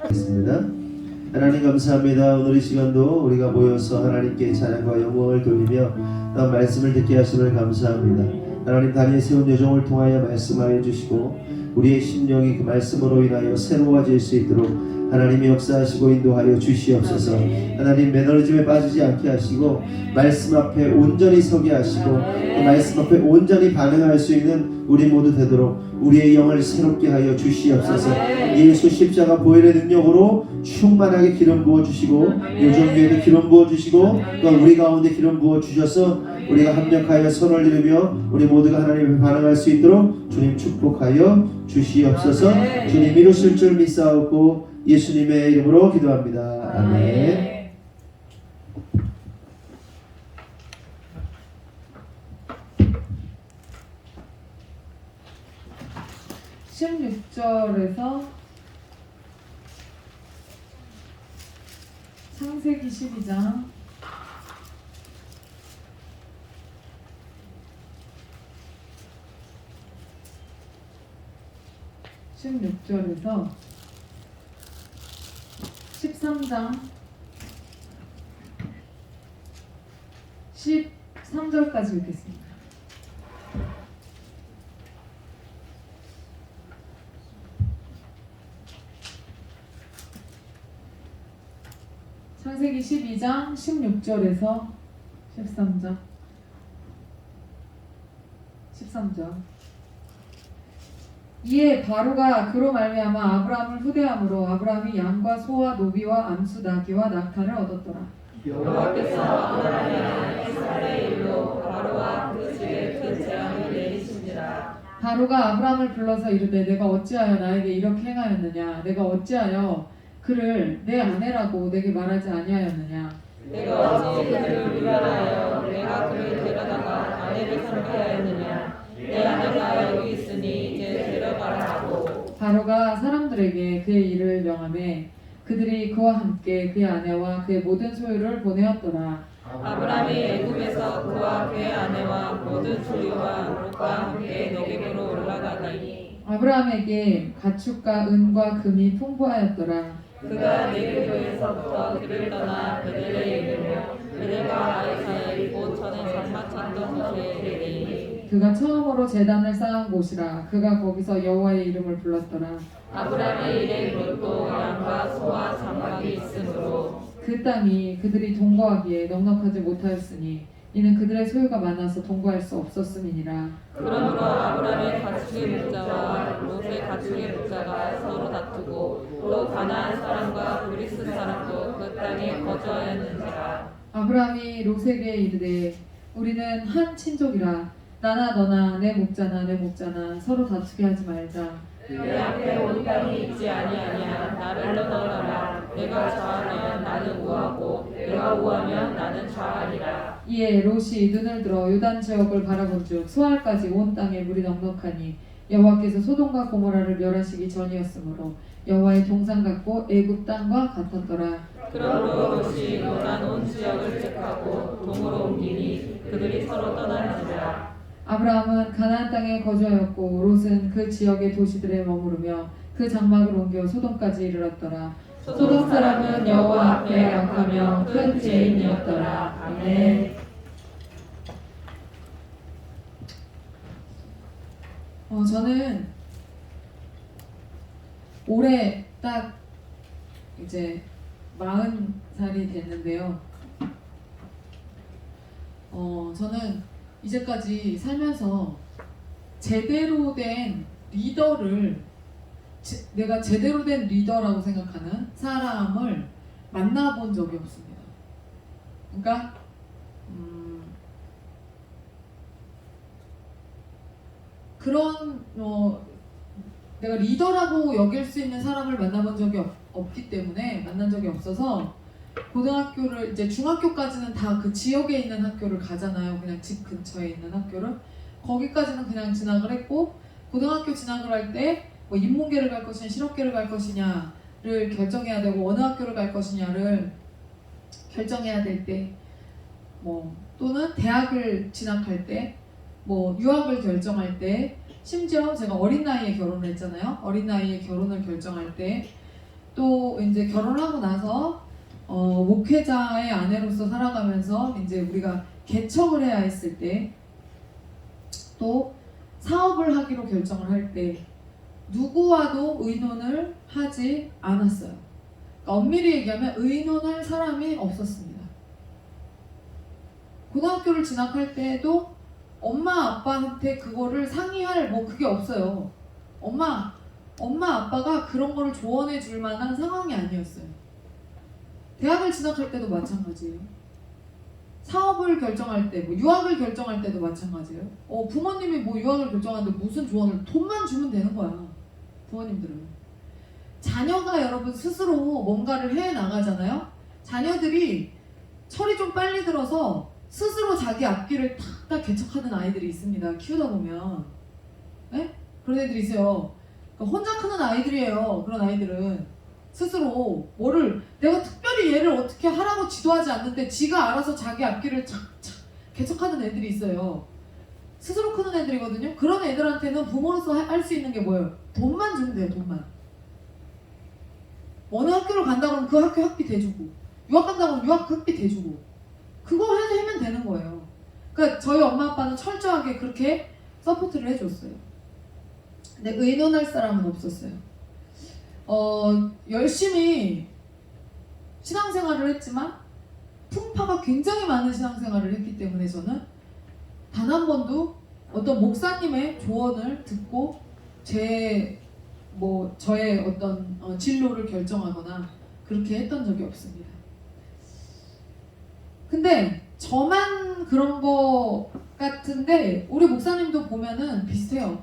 있습니다. 하나님 감사합니다. 오늘 이 시간도 우리가 모여서 하나님께 찬양과 영광을 돌리며 또 말씀을 듣게 하심을 감사합니다. 하나님 다리에 세운 여정을 통하여 말씀하여 주시고 우리의 심령이 그 말씀으로 인하여 새로워질 수 있도록 하나님이 역사하시고 인도하여 주시옵소서. 하나님 매너리즘에 빠지지 않게 하시고 말씀 앞에 온전히 서게 하시고 그 말씀 앞에 온전히 반응할 수 있는 우리 모두 되도록 우리의 영을 새롭게 하여 주시옵소서. 예수 십자가 보혈의 능력으로 충만하게 기름 부어주시고 요정 위에도 기름 부어주시고 또 우리 가운데 기름 부어주셔서 우리가 합력하여 선을 이루며 우리 모두가 하나님 앞에 반응할 수 있도록 주님 축복하여 주시옵소서. 주님 이루실 줄 믿사옵고 예수님의 이름으로 기도합니다. 아멘. 16절에서 창세기 12장 16절에서 13장 13절까지 읽겠습니다. 창세기 12장 16절에서 13절 이에 바로가 그로 말미암아 아브라함을 후대함으로 아브라함이 양과 소와 노비와 암수 나귀와 낙타를 얻었더라. 여호와께서 아브라함에게 이스라엘의 일로 바로와 그 집에 큰 재앙을 내리신지라. 바로가 아브라함을 불러서 이르되 내가 어찌하여 나에게 이렇게 행하였느냐 내가 어찌하여 그를 내 아내라고 내게 말하지 아니하였느냐 내가 어찌 그를 위하여 내가 그를 데려다가 아내를 삼게 하였느냐. 내 아내가 여기 있으니 이제 데려가라 하고. 바로가 사람들에게 그의 일을 명하매 그들이 그와 함께 그의 아내와 그의 모든 소유를 보내었더라. 아브라함이 애굽에서 그와 그의 아내와 모든 소유와 롯과 함께 네겝으로 올라가니 아브라함에게 가축과 은과 금이 풍부하였더라. 그가 네겝에서부터 그를 떠나 베델에 이르며 베델과 아이 사이에 곧 전에 장마 찾던 곳에 이르니 그가 처음으로 제단을 쌓은 곳이라. 그가 거기서 여호와의 이름을 불렀더라. 아브라함의 일에 롯도 양과 소와 장막이 있으므로 그 땅이 그들이 동거하기에 넉넉하지 못하였으니 이는 그들의 소유가 많아서 동거할 수 없었음이니라. 그러므로 아브라함의 가축의 목자와 롯의 가축의 목자가 서로 다투고 또 가나안 사람과 브리스 사람도 그 땅에 거주하였는지라. 아브라함이 롯에게 이르되 우리는 한 친족이라. 나나 너나 내 목자나 내 목자나 서로 다투게 하지 말자. 내 앞에 온 땅이 있지 아니하냐. 나를 떠나라. 내가 좌하면 나는 우하고 내가 우하면 나는 좌하리라. 이에 롯이 눈을 들어 요단 지역을 바라본즉 수알까지 온 땅에 물이 넉넉하니 여호와께서 소돔과 고모라를 멸하시기 전이었으므로 여호와의 동산 같고 애굽 땅과 같았더라. 그러므로 롯이 요단 온 지역을 택하고 동으로 옮기니 그들이 서로 떠났느니라. 아브라함은 가나안 땅에 거주하였고 롯은 그 지역의 도시들에 머무르며 그 장막을 옮겨 소돔까지 이르렀더라. 소돔 사람은 여호와 앞에 악하며 큰 죄인이었더라. 아멘. 저는 올해 딱 이제 40살이 됐는데요. 저는 이제까지 살면서 제대로 된 리더를 내가 제대로 된 리더라고 생각하는 사람을 만나본 적이 없습니다. 그러니까 그런 내가 리더라고 여길 수 있는 사람을 만나본 적이 없기 때문에 만난 적이 없어서 고등학교를 이제 중학교까지는 다 그 지역에 있는 학교를 가잖아요. 그냥 집 근처에 있는 학교를 거기까지는 그냥 진학을 했고 고등학교 진학을 할 때 뭐 인문계를 갈 것이냐 실업계를 갈 것이냐를 결정해야 되고 어느 학교를 갈 것이냐를 결정해야 될 때 뭐 또는 대학을 진학할 때 뭐 유학을 결정할 때 심지어 제가 어린 나이에 결혼을 했잖아요. 어린 나이에 결혼을 결정할 때 또 이제 결혼을 하고 나서 목회자의 아내로서 살아가면서 이제 우리가 개척을 해야 했을 때 또 사업을 하기로 결정을 할 때 누구와도 의논을 하지 않았어요. 그러니까 엄밀히 얘기하면 의논할 사람이 없었습니다. 고등학교를 진학할 때도 엄마 아빠한테 그거를 상의할 뭐 그게 없어요. 엄마 아빠가 그런 거를 조언해 줄 만한 상황이 아니었어요. 대학을 진학할 때도 마찬가지예요. 사업을 결정할 때, 뭐 유학을 결정할 때도 마찬가지예요. 부모님이 뭐 유학을 결정하는데 무슨 조언을 돈만 주면 되는 거야. 부모님들은. 자녀가 여러분 스스로 뭔가를 해 나가잖아요. 자녀들이 철이 좀 빨리 들어서 스스로 자기 앞길을 탁탁 개척하는 아이들이 있습니다. 키우다 보면. 네? 그런 애들이 있어요. 그러니까 혼자 크는 아이들이에요. 그런 아이들은. 스스로 뭐를 내가 특별히 얘를 어떻게 하라고 지도하지 않는데 지가 알아서 자기 앞길을 착착 개척하는 애들이 있어요. 스스로 크는 애들이거든요. 그런 애들한테는 부모로서 할 수 있는 게 뭐예요? 돈만 주면 돼요. 돈만. 어느 학교를 간다 그러면 그 학교 학비 대주고, 유학 간다 그러면 유학 학비 대주고, 그거 하면 되는 거예요. 그러니까 저희 엄마 아빠는 철저하게 그렇게 서포트를 해줬어요. 근데 의논할 사람은 없었어요. 열심히 신앙생활을 했지만 풍파가 굉장히 많은 신앙생활을 했기 때문에 저는 단 한 번도 어떤 목사님의 조언을 듣고 저의 어떤 진로를 결정하거나 그렇게 했던 적이 없습니다. 근데 저만 그런 거 같은데 우리 목사님도 보면은 비슷해요.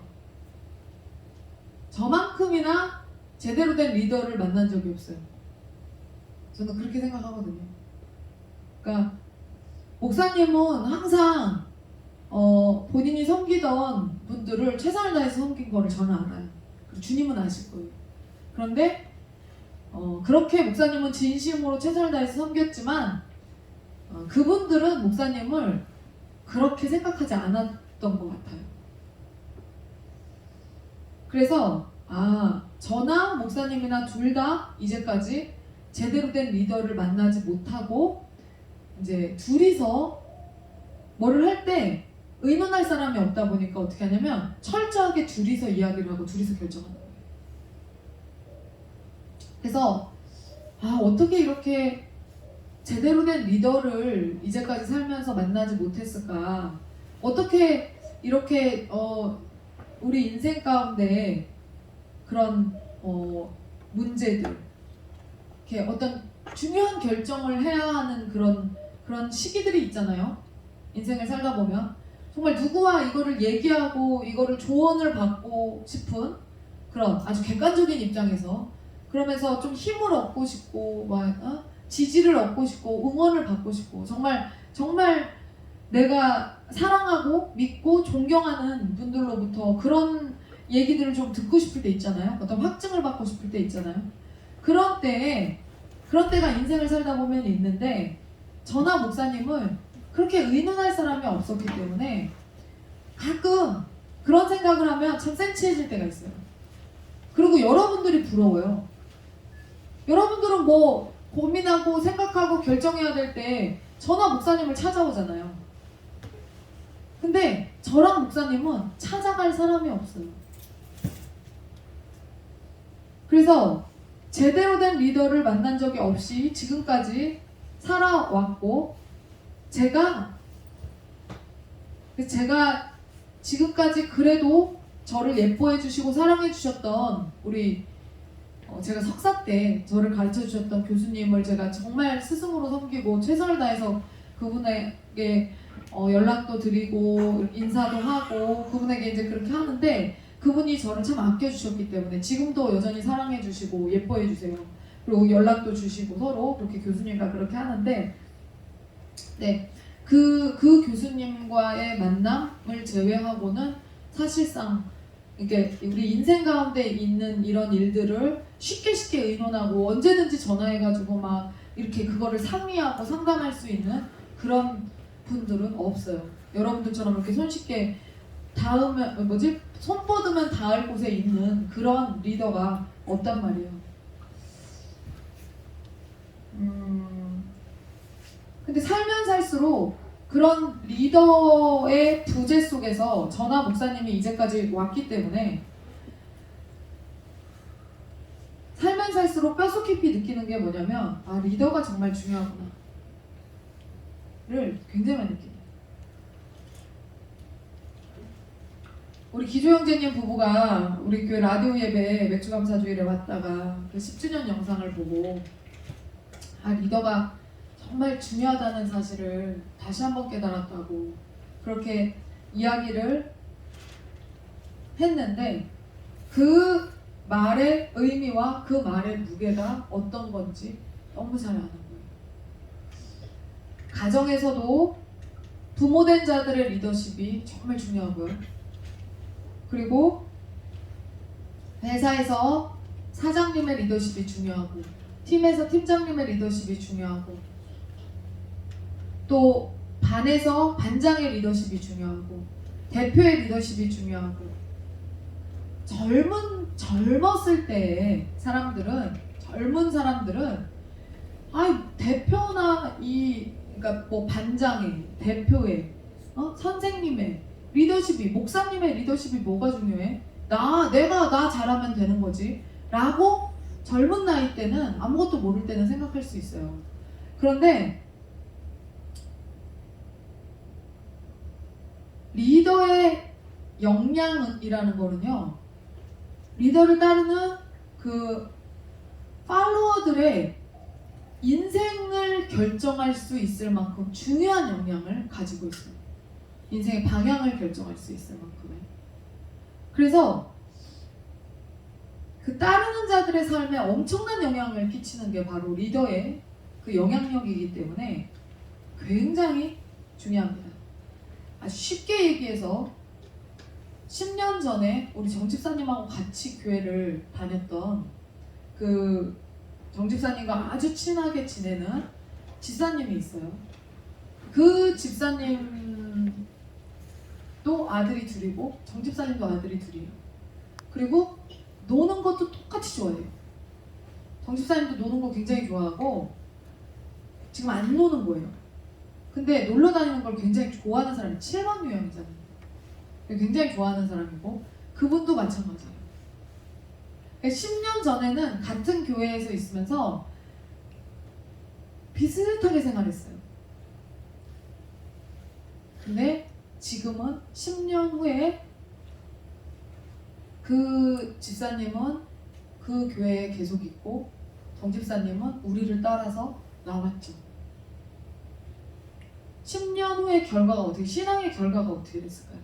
저만큼이나 제대로 된 리더를 만난 적이 없어요. 저는 그렇게 생각하거든요. 그러니까 목사님은 항상 본인이 섬기던 분들을 최선을 다해서 섬긴 거를 저는 알아요. 그리고 주님은 아실 거예요. 그런데 그렇게 목사님은 진심으로 최선을 다해서 섬겼지만 그분들은 목사님을 그렇게 생각하지 않았던 것 같아요. 그래서 저나 목사님이나 둘 다 이제까지 제대로 된 리더를 만나지 못하고 이제 둘이서 뭐를 할 때 의논할 사람이 없다 보니까 어떻게 하냐면 철저하게 둘이서 이야기를 하고 둘이서 결정하는 거예요. 그래서 어떻게 이렇게 제대로 된 리더를 이제까지 살면서 만나지 못했을까? 어떻게 이렇게 우리 인생 가운데 그런 문제들, 이렇게 어떤 중요한 결정을 해야 하는 그런 시기들이 있잖아요. 인생을 살다 보면 정말 누구와 이거를 얘기하고 이거를 조언을 받고 싶은 그런 아주 객관적인 입장에서 그러면서 좀 힘을 얻고 싶고 지지를 얻고 싶고 응원을 받고 싶고 정말 내가 사랑하고 믿고 존경하는 분들로부터 그런 얘기들을 좀 듣고 싶을 때 있잖아요. 어떤 확증을 받고 싶을 때 있잖아요. 그런 때가 인생을 살다 보면 있는데 저나 목사님은 그렇게 의논할 사람이 없었기 때문에 가끔 그런 생각을 하면 참 센치해질 때가 있어요. 그리고 여러분들이 부러워요. 여러분들은 뭐 고민하고 생각하고 결정해야 될 때 저나 목사님을 찾아오잖아요. 근데 저랑 목사님은 찾아갈 사람이 없어요. 그래서 제대로 된 리더를 만난 적이 없이 지금까지 살아왔고 제가 지금까지 그래도 저를 예뻐해 주시고 사랑해 주셨던 우리 제가 석사 때 저를 가르쳐 주셨던 교수님을 제가 정말 스승으로 섬기고 최선을 다해서 그분에게 연락도 드리고 인사도 하고 그분에게 이제 그렇게 하는데 그분이 저를 참 아껴주셨기 때문에 지금도 여전히 사랑해 주시고 예뻐해 주세요. 그리고 연락도 주시고 서로 그렇게 교수님과 그렇게 하는데 네, 그 교수님과의 만남을 제외하고는 사실상 이게 우리 인생 가운데 있는 이런 일들을 쉽게 의논하고 언제든지 전화해가지고 막 이렇게 그거를 상의하고 상담할 수 있는 그런 분들은 없어요. 여러분들처럼 이렇게 손쉽게 닿으면 뭐지? 손 뻗으면 닿을 곳에 있는 그런 리더가 없단 말이에요. 근데 살면 살수록 그런 리더의 부재 속에서 저나 목사님이 이제까지 왔기 때문에 살면 살수록 뼛속 깊이 느끼는 게 뭐냐면 아 리더가 정말 중요하구나 를 굉장히 많이 느끼네요. 우리 기조 형제님 부부가 우리 교회 라디오 예배 맥주 감사주일에 왔다가 그 10주년 영상을 보고 아 리더가 정말 중요하다는 사실을 다시 한번 깨달았다고 그렇게 이야기를 했는데 그 말의 의미와 그 말의 무게가 어떤 건지 너무 잘 아는 거예요. 가정에서도 부모된 자들의 리더십이 정말 중요하고요. 그리고 회사에서 사장님의 리더십이 중요하고 팀에서 팀장님의 리더십이 중요하고 또 반에서 반장의 리더십이 중요하고 대표의 리더십이 중요하고 젊었을 때의 젊은 사람들은 대표나 그러니까 뭐 반장의 대표의 선생님의 리더십이 목사님의 리더십이 뭐가 중요해? 내가 나 잘하면 되는 거지 라고 젊은 나이 때는 아무것도 모를 때는 생각할 수 있어요. 그런데 리더의 역량이라는 거는요, 리더를 따르는 그 팔로워들의 인생을 결정할 수 있을 만큼 중요한 역량을 가지고 있어요. 인생의 방향을 결정할 수 있을 만큼의. 그래서 그 따르는 자들의 삶에 엄청난 영향을 끼치는 게 바로 리더의 그 영향력이기 때문에 굉장히 중요합니다. 아주 쉽게 얘기해서 10년 전에 우리 정집사님하고 같이 교회를 다녔던 그 정집사님과 아주 친하게 지내는 집사님이 있어요. 그 집사님도 아들이 둘이고 정집사님도 아들이 둘이에요. 그리고 노는 것도 똑같이 좋아해요. 정집사님도 노는 거 굉장히 좋아하고 지금 안 노는 거예요. 근데 놀러 다니는 걸 굉장히 좋아하는 사람이 7번 유형이잖아요. 굉장히 좋아하는 사람이고 그분도 마찬가지예요. 10년 전에는 같은 교회에서 있으면서 비슷하게 생활했어요. 근데 지금은 10년 후에 그 집사님은 그 교회에 계속 있고 정집사님은 우리를 따라서 나왔죠. 10년 후의 결과가 신앙의 결과가 어떻게 됐을까요?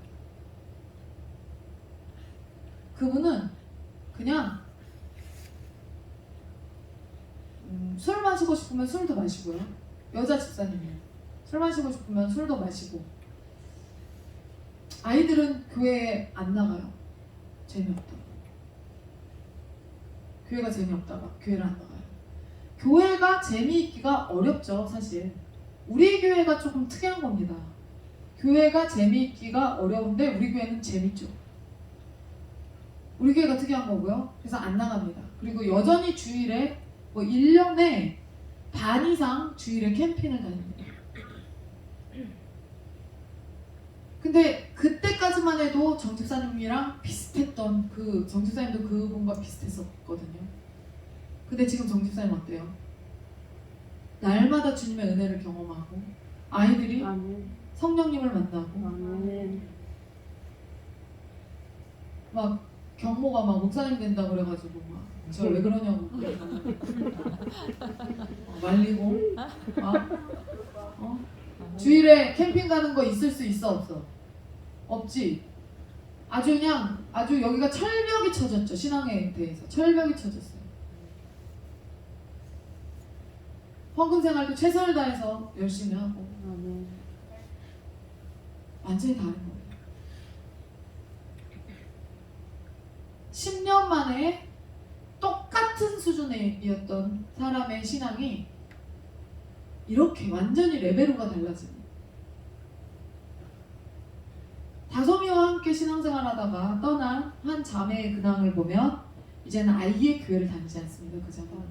그분은 그냥 술 마시고 싶으면 술도 마시고요. 여자 집사님이에요. 술 마시고 싶으면 술도 마시고 아이들은 교회에 안 나가요. 재미없다고. 교회가 재미없다가 교회를 안 나가요. 교회가 재미있기가 어렵죠. 사실 우리 교회가 조금 특이한 겁니다. 교회가 재미있기가 어려운데 우리 교회는 재밌죠. 우리 교회가 특이한 거고요. 그래서 안 나갑니다. 그리고 여전히 주일에 1년에 반 이상 주일에 캠핑을 다닙니다. 근데 그때까지만 해도 정집사님이랑 비슷했던 정집사님도 그분과 비슷했었거든요. 근데 지금 정집사님 어때요? 날마다 주님의 은혜를 경험하고 아이들이 성령님을 만나고 막 경모가 막 목사님 된다 그래가지고 막 제가 왜 그러냐고 말리고 주일에 캠핑 가는 거 있을 수 있어 없어? 없지. 아주 여기가 철벽이 쳐졌죠. 신앙에 대해서 철벽이 쳐졌어요. 헌금 생활도 최선을 다해서 열심히 하고 완전히 다른 거예요. 10년 만에 똑같은 수준이었던 사람의 신앙이 이렇게 완전히 레벨로가 달라지는. 다솜이와 함께 신앙생활하다가 떠난 한 자매의 근황을 보면 이제는 아이의 교회를 다니지 않습니다. 그 자매는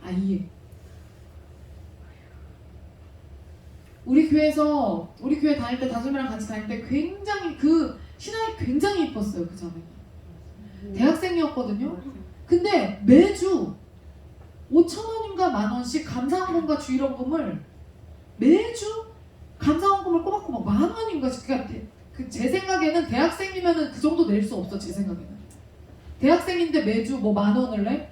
아이의 우리 교회 다닐 때 다솜이랑 같이 다닐 때 굉장히 그 신앙이 굉장히 이뻤어요. 그 자매가 대학생이었거든요. 근데 매주 5,000원인가 10,000원씩 감사헌금과 주일헌금을 매주 감사헌금을 꼬박꼬박 10,000원인가 그러니까 제 생각에는 대학생이면은 그 정도 낼 수 없어. 제 생각에는 대학생인데 매주 뭐 10,000원을 내?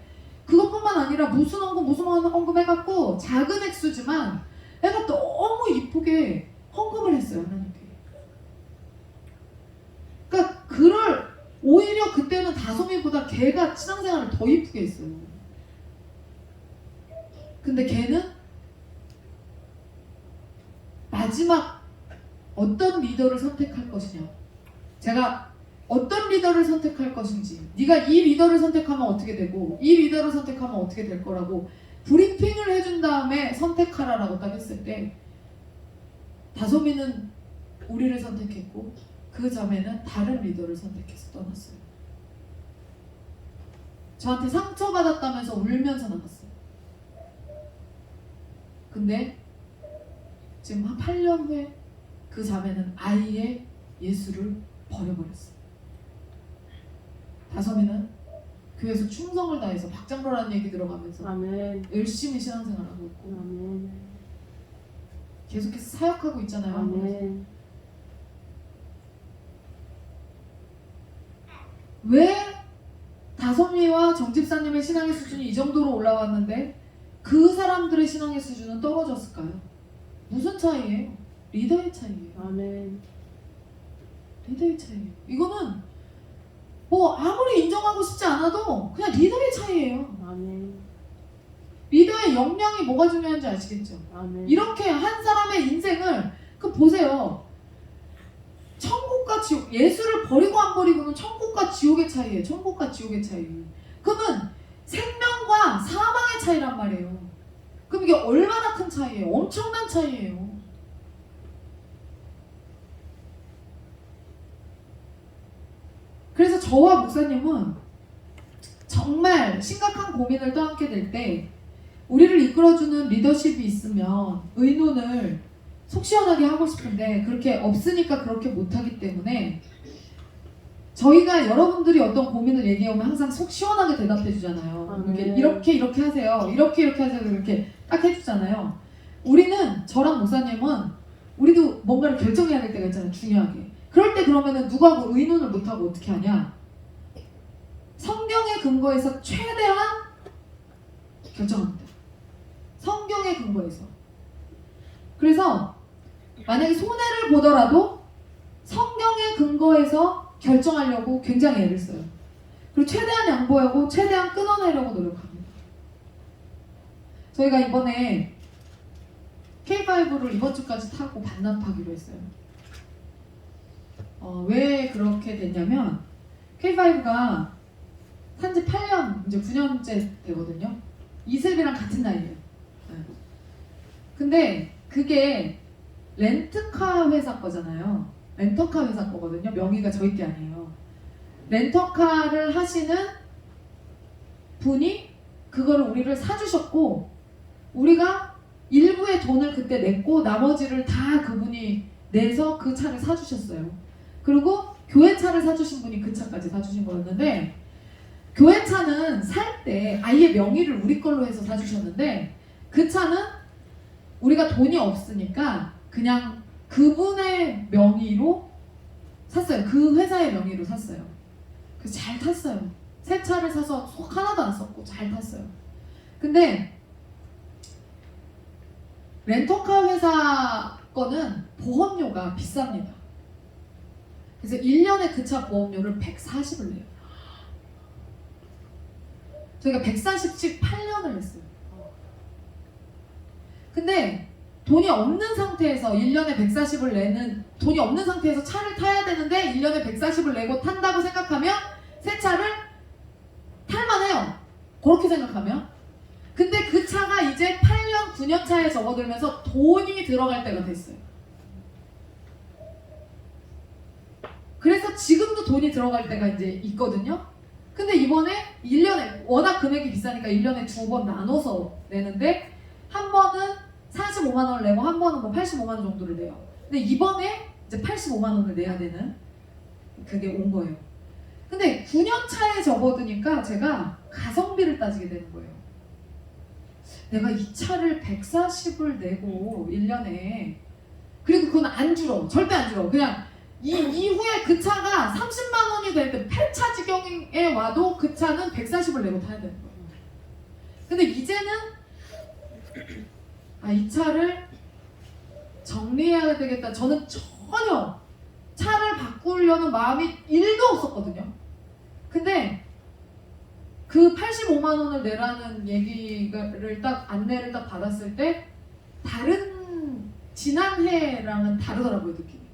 그것뿐만 아니라 무슨 헌금 해갖고 작은 액수지만 애가 너무 이쁘게 헌금을 했어요. 하나님께. 그러니까 오히려 그때는 다솜이보다 걔가 신앙생활을 더 이쁘게 했어요. 근데 걔는 마지막 어떤 리더를 선택할 것이냐, 제가 어떤 리더를 선택할 것인지, 네가 이 리더를 선택하면 어떻게 되고 이 리더를 선택하면 어떻게 될 거라고 브리핑을 해준 다음에 선택하라라고 딱 했을 때 다솜이는 우리를 선택했고 그 자매는 다른 리더를 선택해서 떠났어요. 저한테 상처받았다면서 울면서 나갔어요. 근데 지금 한 8년 후에 그 자매는 아이의 예수를 버려버렸어요. 다솜이는 교회에서 충성을 다해서 박장로라는 얘기 들어가면서 아멘. 열심히 신앙생활하고 있고 아멘. 계속해서 사역하고 있잖아요. 아멘. 왜 다솜이와 정집사님의 신앙의 수준이 이 정도로 올라왔는데 그 사람들의 신앙의 수준은 떨어졌을까요? 무슨 차이예요? 리더의 차이예요. 아멘. 리더의 차이예요. 이거는 뭐 아무리 인정하고 싶지 않아도 그냥 리더의 차이예요. 아멘. 리더의 역량이 뭐가 중요한지 아시겠죠? 아멘. 이렇게 한 사람의 인생을 보세요. 천국과 지옥, 예수를 버리고 안 버리고는 천국과 지옥의 차이예요. 천국과 지옥의 차이. 그러면 생명과 사망의 차이란 말이에요. 그럼 이게 얼마나 큰 차이예요? 엄청난 차이예요. 그래서 저와 목사님은 정말 심각한 고민을 떠안게 될 때 우리를 이끌어주는 리더십이 있으면 의논을 속 시원하게 하고 싶은데 그렇게 없으니까 그렇게 못하기 때문에 저희가 여러분들이 어떤 고민을 얘기해오면 항상 속 시원하게 대답해 주잖아요. 이렇게 하세요. 이렇게 하세요. 이렇게 딱 해주잖아요. 우리는 저랑 목사님은 우리도 뭔가를 결정해야 될 때가 있잖아요. 중요하게. 그럴 때 그러면은 누구하고 의논을 못하고 어떻게 하냐? 성경에 근거해서 최대한 결정합니다. 성경에 근거해서. 그래서 만약에 손해를 보더라도 성경에 근거해서 결정하려고 굉장히 애를 써요. 그리고 최대한 양보하고 최대한 끊어내려고 노력합니다. 저희가 이번에 K5를 이번 주까지 타고 반납하기로 했어요. 왜 그렇게 됐냐면 K5가 산지 8년, 이제 9년째 되거든요. 이슬비랑 같은 나이예요. 네. 근데 그게 렌트카 회사 거잖아요. 렌터카 회사 거거든요. 명의가 저희 게 아니에요. 렌터카를 하시는 분이 그거를 우리를 사주셨고 우리가 일부의 돈을 그때 냈고 나머지를 다 그분이 내서 그 차를 사주셨어요. 그리고 교회 차를 사주신 분이 그 차까지 사주신 거였는데 교회 차는 살 때 아예 명의를 우리 걸로 해서 사주셨는데 그 차는 우리가 돈이 없으니까 그냥 그분의 명의로 샀어요. 그 회사의 명의로 샀어요. 그래서 잘 탔어요. 새 차를 사서 속 하나도 안 썼고 잘 탔어요. 근데 렌터카 회사 거는 보험료가 비쌉니다. 그래서 1년에 그 차 보험료를 140을 내요. 저희가 140씩 8년을 했어요. 근데 돈이 없는 상태에서 1년에 140을 내는, 돈이 없는 상태에서 차를 타야 되는데 1년에 140을 내고 탄다고 생각하면 새 차를 탈만해요. 그렇게 생각하면. 근데 그 차가 이제 8년, 9년 차에 접어들면서 돈이 들어갈 때가 됐어요. 그래서 지금도 돈이 들어갈 때가 이제 있거든요. 근데 이번에 1년에 워낙 금액이 비싸니까 1년에 2번 나눠서 내는데 한 번은 45만 원을 내고 한 번은 뭐 85만 원 정도를 내요. 근데 이번에 이제 85만 원을 내야 되는 그게 온 거예요. 근데 9년 차에 접어드니까 제가 가성비를 따지게 되는 거예요. 내가 이 차를 140을 내고 1년에 그리고 그건 안 줄어. 절대 안 줄어. 그냥 이후에 그 차가 30만 원이 될 때 폐차 지경에 와도 그 차는 140을 내고 타야 되는 거예요. 근데 이제는 이 차를 정리해야 되겠다. 저는 전혀 차를 바꾸려는 마음이 1도 없었거든요. 근데 그 85만 원을 내라는 얘기를 딱 안내를 딱 받았을 때 다른 지난해랑은 다르더라고요, 느낌이.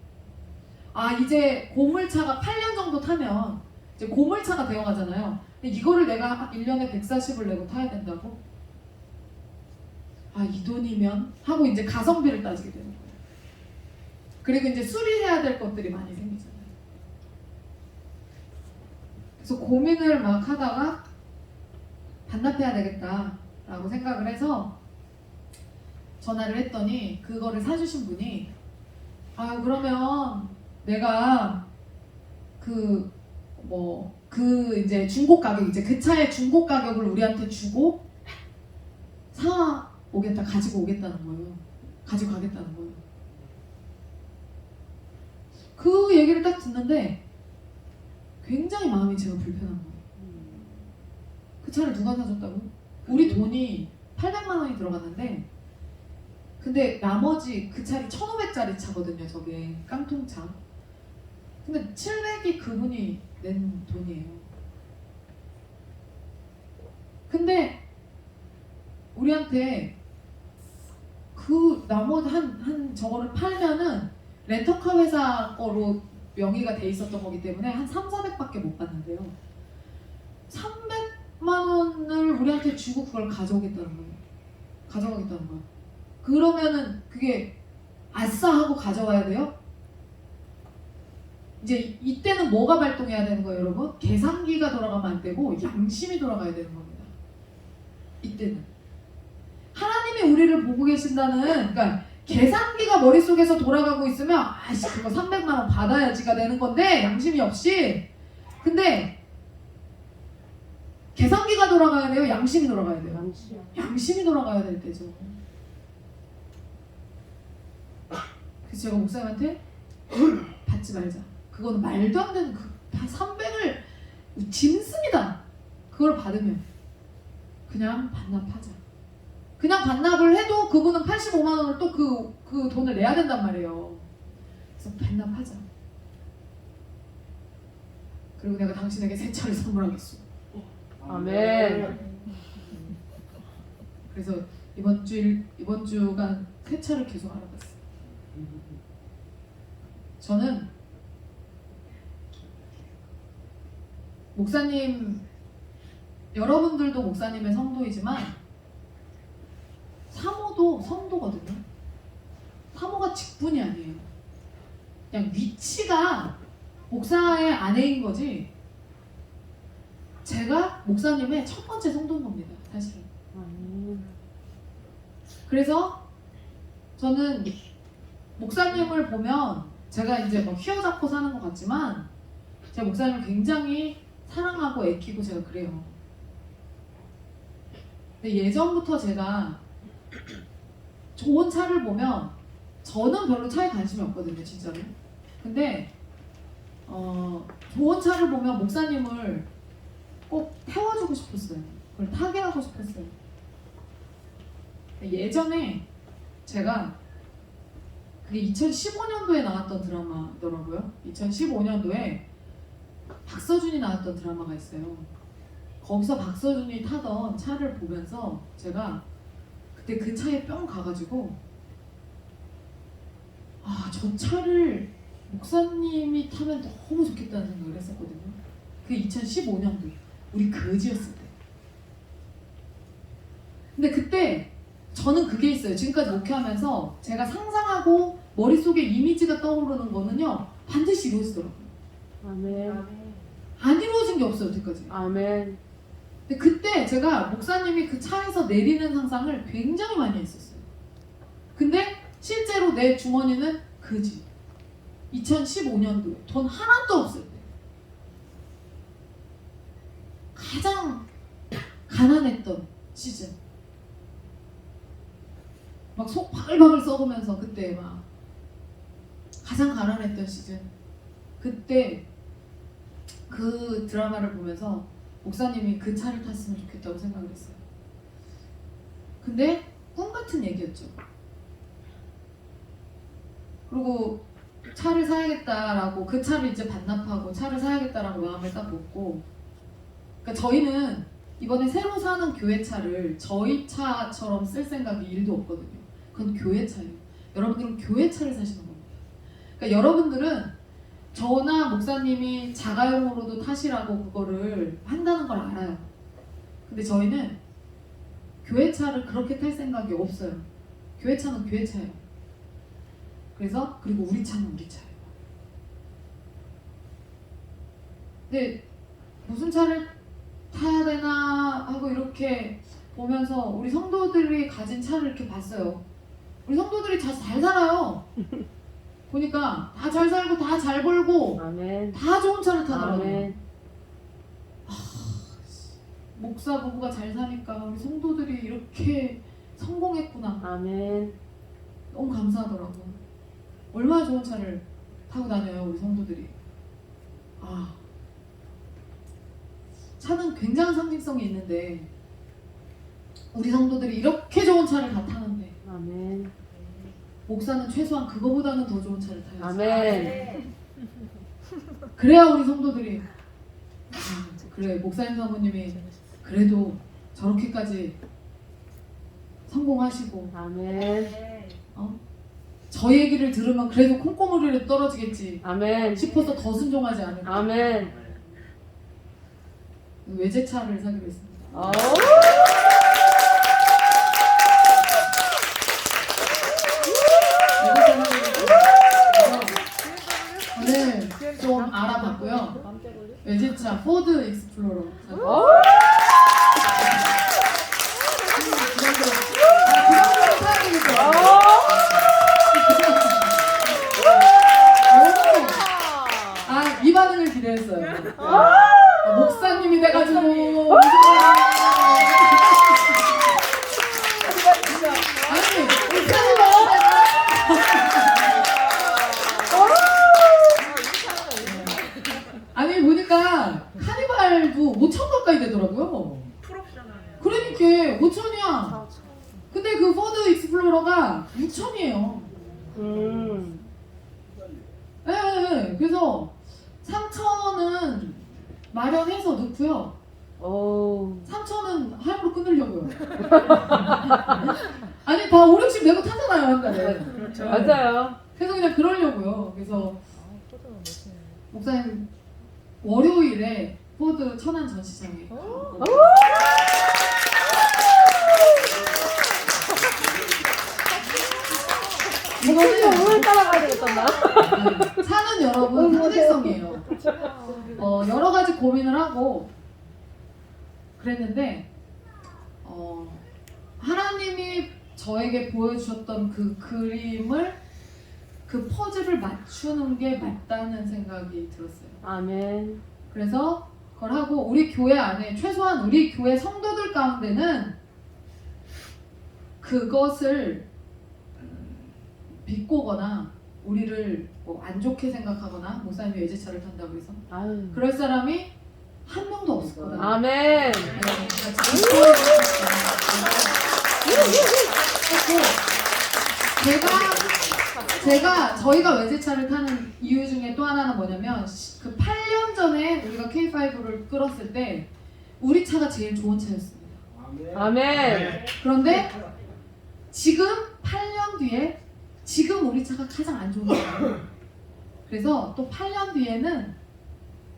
이제 고물차가 8년 정도 타면 이제 고물차가 되어가잖아요. 근데 이거를 내가 1년에 140을 내고 타야 된다고? 이 돈이면? 하고 이제 가성비를 따지게 되는 거예요. 그리고 이제 수리해야 될 것들이 많이 생기잖아요. 그래서 고민을 막 하다가 반납해야 되겠다라고 생각을 해서 전화를 했더니 그거를 사주신 분이 그러면 내가 이제 중고 가격, 이제 그 차의 중고 가격을 우리한테 주고 사 오겠다, 가지고 오겠다는 거예요. 가지고 가겠다는 거예요. 그 얘기를 딱 듣는데 굉장히 마음이 제가 불편한 거예요. 그 차를 누가 사줬다고? 우리 돈이 800만 원이 들어갔는데 근데 나머지 그 차이 1,500짜리 차거든요. 저게 깡통차. 근데 700이 그분이 낸 돈이에요. 근데 우리한테 그 나머지 한 저거를 팔면은 렌터카 회사 거로 명의가 돼 있었던 거기 때문에 한 3,400밖에 못 받는데요. 300만 원을 우리한테 주고 그걸 가져오겠다는 거예요. 가져가겠다는 거예요. 그러면은 그게 아싸 하고 가져가야 돼요? 이제 이때는 뭐가 발동해야 되는 거예요, 여러분? 계산기가 돌아가면 안 되고 양심이 돌아가야 되는 겁니다. 이때는 하나님이 우리를 보고 계신다는, 그러니까 계산기가 머릿속에서 돌아가고 있으면 그거 300만 원 받아야지가 되는 건데 양심이 없이. 근데 계산기가 돌아가야 돼요? 양심이 돌아가야 돼요? 양심이 돌아가야 될 때죠. 그래서 제가 목사님한테 받지 말자. 그거는 말도 안 되는 300을 짐승이다. 그걸 받으면 그냥 반납하자. 그냥 반납을 해도 그분은 85만 원을 또 그 돈을 내야 된단 말이에요. 그래서 반납하자. 그리고 내가 당신에게 새 차를 선물하겠소. 아멘. 그래서 이번 주간 새 차를 계속 알아봤어요. 저는 목사님, 여러분들도 목사님의 성도이지만 사모도 성도거든요. 사모가 직분이 아니에요. 그냥 위치가 목사의 아내인 거지. 제가 목사님의 첫 번째 성도인 겁니다, 사실은. 그래서 저는 목사님을 보면 제가 이제 막 휘어잡고 사는 것 같지만 제가 목사님을 굉장히 사랑하고 애끼고 제가 그래요. 근데 예전부터 제가 좋은 차를 보면 저는 별로 차에 관심이 없거든요, 진짜로. 근데 좋은 차를 보면 목사님을 꼭 태워주고 싶었어요. 그걸 타게 하고 싶었어요. 예전에 제가 그게 2015년도에 나왔던 드라마더라고요. 2015년도에 박서준이 나왔던 드라마가 있어요. 거기서 박서준이 타던 차를 보면서 제가 그때 그 차에 뿅 가가지고 저 차를 목사님이 타면 너무 좋겠다는 생각을 했었거든요. 그게 2015년도 우리 거지였을 때. 근데 그때 저는 그게 있어요. 지금까지 목회하면서 제가 상상하고 머릿속에 이미지가 떠오르는 거는요 반드시 이루어지더라고요. 아멘. 안 이루어진 게 없어요, 여태까지. 아멘. 근데 그때 제가 목사님이 그 차에서 내리는 상상을 굉장히 많이 했었어요. 근데 실제로 내 주머니는 그지. 2015년도에 돈 하나도 없을 때 가장 가난했던 시즌. 막 속 바글바글 썩으면서 그때 막 가장 가난했던 시즌. 그때 그 드라마를 보면서 목사님이 그 차를 탔으면 좋겠다고 생각을 했어요. 근데 꿈 같은 얘기였죠. 그리고 차를 사야겠다라고 그 차를 이제 반납하고 차를 사야겠다라고 마음을 딱 먹고, 그러니까 저희는 이번에 새로 사는 교회 차를 저희 차처럼 쓸 생각이 1도 없거든요. 그건 교회 차예요. 여러분들은 교회 차를 사시는 겁니다. 그러니까 여러분들은 저나 목사님이 자가용으로도 타시라고 그거를 한다는 걸 알아요. 근데 저희는 교회 차를 그렇게 탈 생각이 없어요. 교회 차는 교회 차예요. 그래서 그리고 우리 차는 우리 차예요. 근데 무슨 차를 타야 되나 하고 이렇게 보면서 우리 성도들이 가진 차를 이렇게 봤어요. 우리 성도들이 잘 살아요. 보니까 다 잘 살고 다 잘 벌고 아멘. 다 좋은 차를 타더라고요. 아멘. 목사 부부가 잘 사니까 우리 성도들이 이렇게 성공했구나. 아멘. 너무 감사하더라고요. 얼마나 좋은 차를 타고 다녀요, 우리 성도들이. 아, 차는 굉장한 상징성이 있는데 우리 성도들이 이렇게 좋은 차를 다 타는데 아멘. 목사는 최소한 그거보다는 더 좋은 차를 타야지. 아멘. 그래야 우리 성도들이 그래, 목사님 사모님이 그래도 저렇게까지 성공하시고 아멘. 저 얘기를 들으면 그래도 콩고물이라도 떨어지겠지 아멘. 싶어서 더 순종하지 않을까. 아멘. 외제차를 사기로 했습니다. 오늘 좀 알아봤고요. 외제차 포드 익스플로러. 이 반응을 기대했어요. 목사님이 돼가지고 아니 아니 보니까 카니발도 5천 가까이 되더라고요. 그러니까 5천이야. 근데 그 포드 익스플로러가 6천이에요. 네, 그래서 3천은 마련해서 넣고요. 3천은 할부로 끊으려고요. 아니 다 5, 60 내고 타잖아요, 한 달에. 그렇죠. 맞아요. 그래서 그냥 그러려고요. 그래서 목사님 월요일에 포드 천안 전시장에 이거는 오늘 따라가야 되겠다. 사는 여러분 상대성이에요. 여러 가지 고민을 하고 그랬는데 하나님이 저에게 보여주셨던 그 그림을 그 퍼즐을 맞추는 게 맞다는 생각이 들었어요. 아멘. 그래서 그걸 하고 우리 교회 안에 최소한 우리 교회 성도들 가운데는 그것을 비꼬거나 우리를 뭐 안 좋게 생각하거나 목사님이 외제차를 탄다고 해서 그럴 사람이 한 명도 없을 거다. 아멘. 저희가 외제차를 타는 이유 중에 또 하나는 뭐냐면 그 8년 전에 우리가 K5를 끌었을 때 우리 차가 제일 좋은 차였습니다. 아멘. 그런데 지금 8년 뒤에 지금 우리 차가 가장 안 좋은 거예요. 그래서 또 8년 뒤에는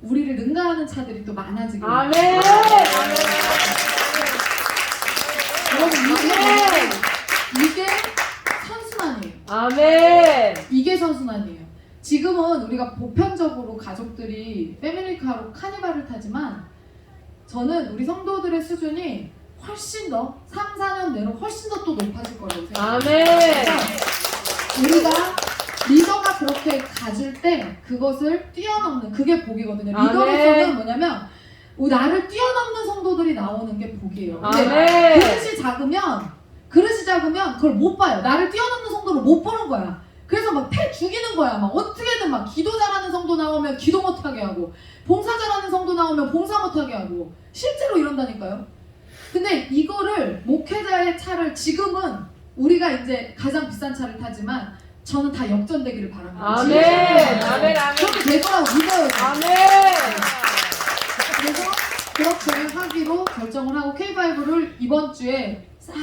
우리를 능가하는 차들이 또 많아지고. 아멘. 여러분 이게 선순환이에요. 아멘. 이게 선순환이에요. 지금은 우리가 보편적으로 가족들이 패밀리카로 카니발을 타지만 저는 우리 성도들의 수준이 훨씬 더 3, 4년 내로 훨씬 더 또 높아질 거라고 생각해요. 아멘. 우리가 리더가 그렇게 가질 때 그것을 뛰어넘는 그게 복이거든요. 리더로서는 뭐냐면 나를 뛰어넘는 성도들이 나오는 게 복이에요. 근데 아멘. 그릇이 작으면 그걸 못 봐요. 나를 뛰어넘는 성도를 못 보는 거야. 그래서 막 패 죽이는 거야. 막 어떻게든 막 기도 잘하는 성도 나오면 기도 못하게 하고 봉사 잘하는 성도 나오면 봉사 못하게 하고 실제로 이런다니까요. 근데 이거를 목회자의 차를 지금은 우리가 이제 가장 비싼 차를 타지만 저는 다 역전되기를 바랍니다. 아멘. 아멘. 아멘. 그렇게 될 거라고 믿어요. 아멘. 그래서 그렇게 하기로 결정을 하고 K5를 이번 주에 싹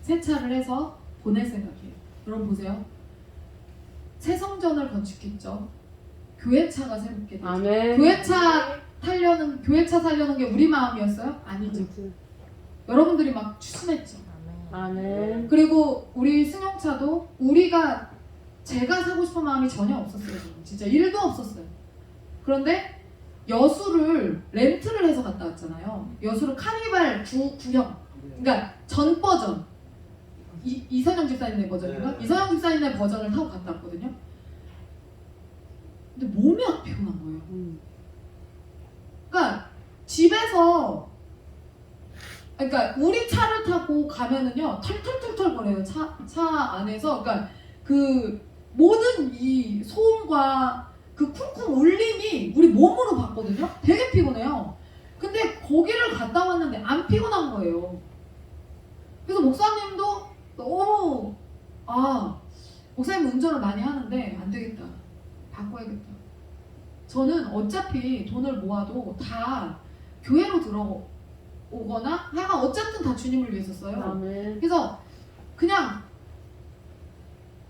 세차를 해서 보낼 생각이에요. 여러분 보세요. 새 성전을 건축했죠. 교회차가 새롭게 되죠. 아멘. 교회차 살려는 게 우리 마음이었어요? 아니죠. 여러분들이 막 추진했죠. 아멘. 그리고 우리 승용차도 제가 사고 싶은 마음이 전혀 없었어요. 저는. 진짜 1도 없었어요. 그런데 여수를 렌트를 해서 갔다 왔잖아요. 여수를 카니발 구형, 그러니까 전 버전, 이선영 집사님네 버전인가? 네. 이선영 집사님네 버전을 타고 갔다 왔거든요. 근데 몸이 피곤한 거예요. 그러니까 집에서 그러니까 우리 차를 타고 가면은요 털털털털 거려요. 차 안에서. 그러니까 그 모든 이 소음과 그 쿵쿵 울림이 우리 몸으로 받거든요. 되게 피곤해요. 근데 거기를 갔다 왔는데 안 피곤한 거예요. 그래서 목사님도 너무 목사님 운전을 많이 하는데 안 되겠다. 바꿔야겠다. 저는 어차피 돈을 모아도 다 교회로 들어오거나 내가 어쨌든 다 주님을 위해서 써요. 아멘. 그래서 그냥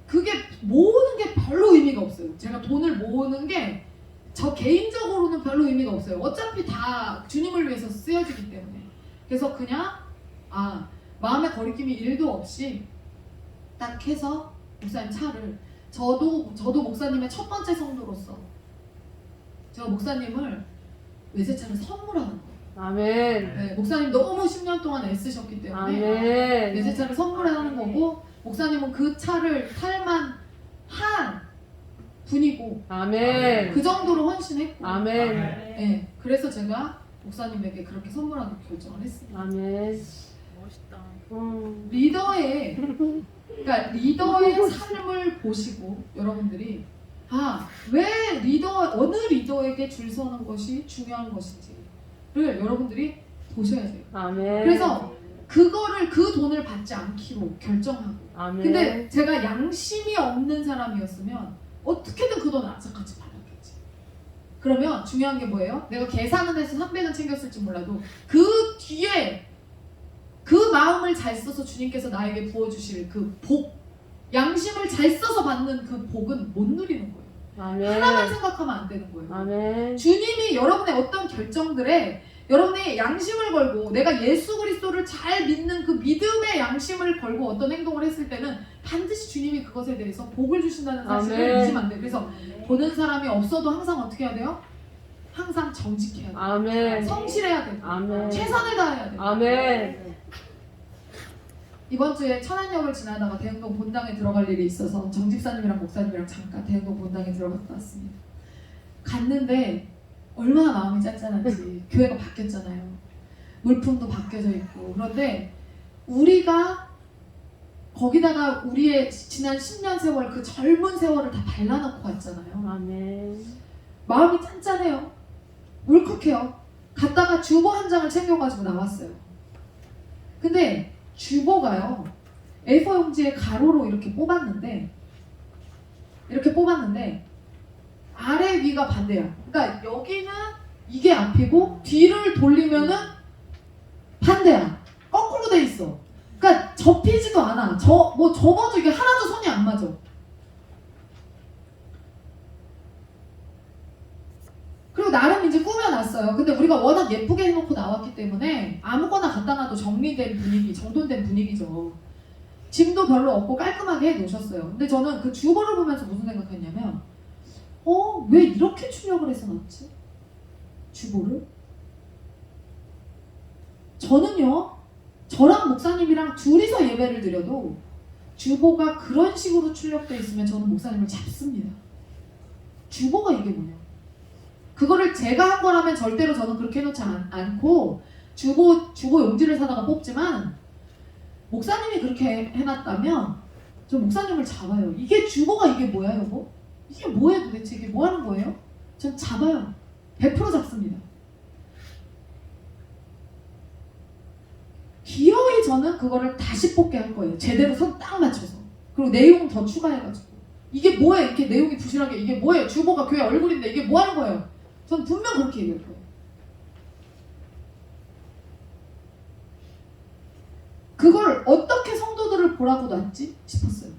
그게 모으는 게 별로 의미가 없어요. 제가 돈을 모으는 게 저 개인적으로는 별로 의미가 없어요. 어차피 다 주님을 위해서 쓰여지기 때문에. 그래서 그냥 마음의 거리낌이 1도 없이 딱 해서 목사님 차를 저도 목사님의 첫 번째 성도로서 제가 목사님을 외제차를 선물하는 거예요. 아멘. 네, 목사님 너무 10년 동안 애쓰셨기 때문에 아멘. 외제차를 선물하는 거고 목사님은 그 차를 탈만 한 분이고 아멘. 그 정도로 헌신했고 아멘. 네, 그래서 제가 목사님에게 그렇게 선물하는 결정을 했습니다. 아멘. 멋있다. 리더의 삶을 보시고 여러분들이 왜 어느 리더에게 줄 서는 것이 중요한 것인지를 여러분들이 보셔야 돼요. 아멘. 그래서 그 돈을 받지 않기로 결정하고. 아멘. 근데 제가 양심이 없는 사람이었으면 어떻게든 그 돈 악착같이 받았겠지. 그러면 중요한 게 뭐예요? 내가 계산은 해서 300은 챙겼을지 몰라도 그 뒤에 그 마음을 잘 써서 주님께서 나에게 부어주실 그 복, 양심을 잘 써서 받는 그 복은 못 누리는 거예요. 아멘. 하나만 생각하면 안 되는 거예요. 아멘. 주님이 여러분의 어떤 결정들에 여러분의 양심을 걸고 내가 예수 그리스도를 잘 믿는 그 믿음의 양심을 걸고 어떤 행동을 했을 때는 반드시 주님이 그것에 대해서 복을 주신다는 사실을 아멘. 잊으면 안 돼요. 그래서 보는 사람이 없어도 항상 어떻게 해야 돼요? 항상 정직해야 돼요. 아멘. 성실해야 돼요. 아멘. 최선을 다해야 돼요. 아멘. 이번 주에 천안역을 지나다가 대흥동 본당에 들어갈 일이 있어서 정집사님이랑 목사님이랑 잠깐 대흥동 본당에 들어갔다 왔습니다. 갔는데 얼마나 마음이 짠짠한지 교회가 바뀌었잖아요. 물품도 바뀌어져 있고. 그런데 우리가 거기다가 우리의 지난 10년 세월 그 젊은 세월을 다 발라놓고 왔잖아요. 아멘. 마음이 짠짠해요. 울컥해요. 갔다가 주보 한 장을 챙겨가지고 나왔어요. 근데 주보가요 A4 용지에 가로로 이렇게 뽑았는데 아래 위가 반대야. 그러니까 여기는 이게 앞이고 뒤를 돌리면은 반대야. 거꾸로 돼 있어. 그러니까 접히지도 않아. 접어도 이게 하나도 손이 안 맞아. 그리고 나름 이제 꾸며놨어요. 근데 우리가 워낙 예쁘게 해놓고 나왔기 때문에 아무거나 갖다 놔도 정리된 분위기, 정돈된 분위기죠. 짐도 별로 없고 깔끔하게 해놓으셨어요. 근데 저는 그 주보를 보면서 무슨 생각했냐면 왜 이렇게 출력을 해서 놨지? 주보를? 저는요, 저랑 목사님이랑 둘이서 예배를 드려도 주보가 그런 식으로 출력되어 있으면 저는 목사님을 잡습니다. 주보가 이게 뭐냐? 그거를 제가 한 거라면 절대로 저는 그렇게 해놓지 않고 주보 용지를 사다가 뽑지만 목사님이 그렇게 해놨다면 저 목사님을 잡아요. 이게 주보가 이게 뭐야 여보? 이게 뭐예요 도대체? 이게 뭐 하는 거예요? 전 잡아요. 100% 잡습니다. 기어이 저는 그거를 다시 뽑게 할 거예요. 제대로 선 딱 맞춰서. 그리고 내용 더 추가해가지고. 이게 뭐예요? 이렇게 내용이 부실하게. 이게 뭐예요? 주보가 교회 얼굴인데 이게 뭐 하는 거예요? 전 분명 그렇게 얘기할 거예요. 그걸 어떻게 성도들을 보라고 놨지? 싶었어요.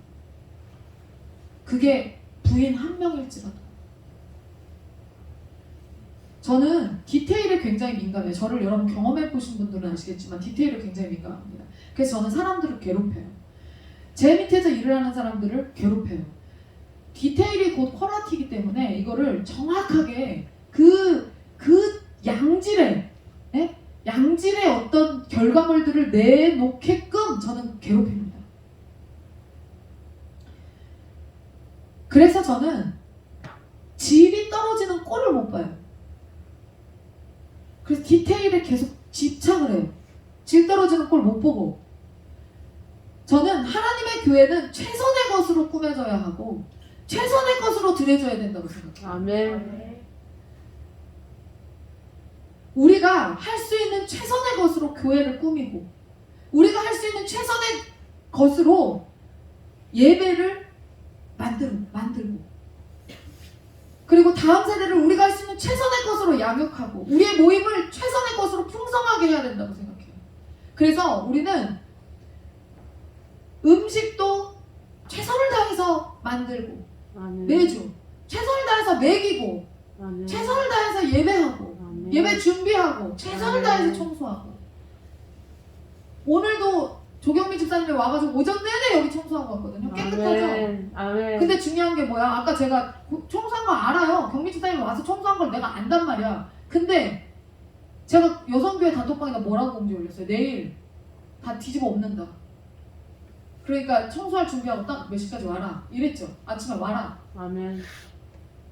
그게 부인 한 명일지라도. 저는 디테일에 굉장히 민감해요. 저를 여러분 경험해보신 분들은 아시겠지만 디테일에 굉장히 민감합니다. 그래서 저는 사람들을 괴롭혀요. 제 밑에서 일을 하는 사람들을 괴롭혀요. 디테일이 곧 퀄리티이기 때문에 이거를 정확하게 그 양질의 양질의 어떤 결과물들을 내놓게끔 저는 괴롭힙니다. 그래서 저는 질이 떨어지는 꼴을 못 봐요. 그래서 디테일에 계속 집착을 해요. 질 떨어지는 꼴 못 보고. 저는 하나님의 교회는 최선의 것으로 꾸며져야 하고 최선의 것으로 드려져야 된다고 생각해요. 아멘. 우리가 할 수 있는 최선의 것으로 교회를 꾸미고 우리가 할 수 있는 최선의 것으로 예배를 만들고 그리고 다음 세대를 우리가 할 수 있는 최선의 것으로 양육하고 우리의 모임을 최선의 것으로 풍성하게 해야 된다고 생각해요. 그래서 우리는 음식도 최선을 다해서 만들고 아멘. 매주 최선을 다해서 먹이고 아멘. 최선을 다해서 예배하고 아멘. 예배 준비하고 최선을 다해서 청소하고 오늘도 조경미 집사님이 와가지고 오전 내내 여기 청소하고 왔거든요. 깨끗하죠? 아멘. 아멘. 근데 중요한 게 뭐야? 아까 제가 청소한 거 알아요. 경미 집사님이 와서 청소한 걸 내가 안단 말이야. 근데 제가 여성교회 단톡방에다 뭐라고 공지 올렸어요? 내일 다 뒤집어 엎는다. 그러니까 청소할 준비하고 딱 몇 시까지 와라 이랬죠. 아침에 와라. 아멘.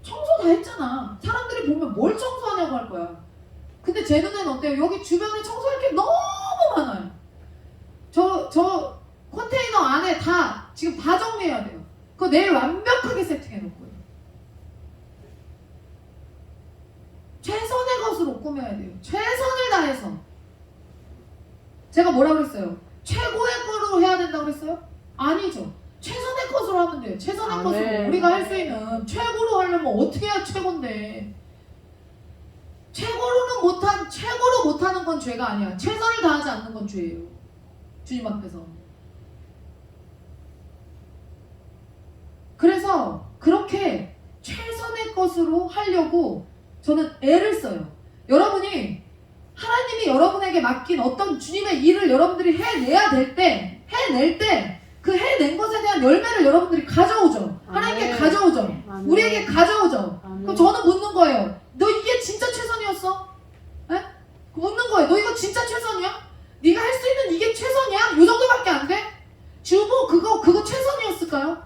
청소 다 했잖아. 사람들이 보면 뭘 청소하냐고 할 거야. 근데 제 눈에는 어때요? 여기 주변에 청소할 게 너무 많아요. 저 컨테이너 안에 지금 다 정리해야 돼요. 그거 내일 완벽하게 세팅해 놓을 거예요. 최선의 것으로 꾸며야 돼요. 최선을 다해서. 제가 뭐라 그랬어요? 최고의 거로 해야 된다고 그랬어요? 아니죠. 최선의 것으로 하면 돼요. 최선의 아멘. 것으로 우리가 할 수 있는 최고로 하려면 어떻게 해야 최고인데 최고로 못하는 건 죄가 아니야. 최선을 다하지 않는 건 죄예요. 주님 앞에서. 그래서 그렇게 최선의 것으로 하려고 저는 애를 써요. 여러분이 하나님이 여러분에게 맡긴 어떤 주님의 일을 여러분들이 해낼 때 그 해낸 것에 대한 열매를 여러분들이 가져오죠. 하나님께 아멘. 가져오죠. 아멘. 우리에게 가져오죠. 아멘. 그럼 저는 묻는 거예요. 너 이게 진짜 최선이었어? 에? 묻는 거예요. 너 이거 진짜 최선이야? 네가 할 수 있는 이게 최선이야? 요 정도밖에 안 돼? 주보 그거 최선이었을까요?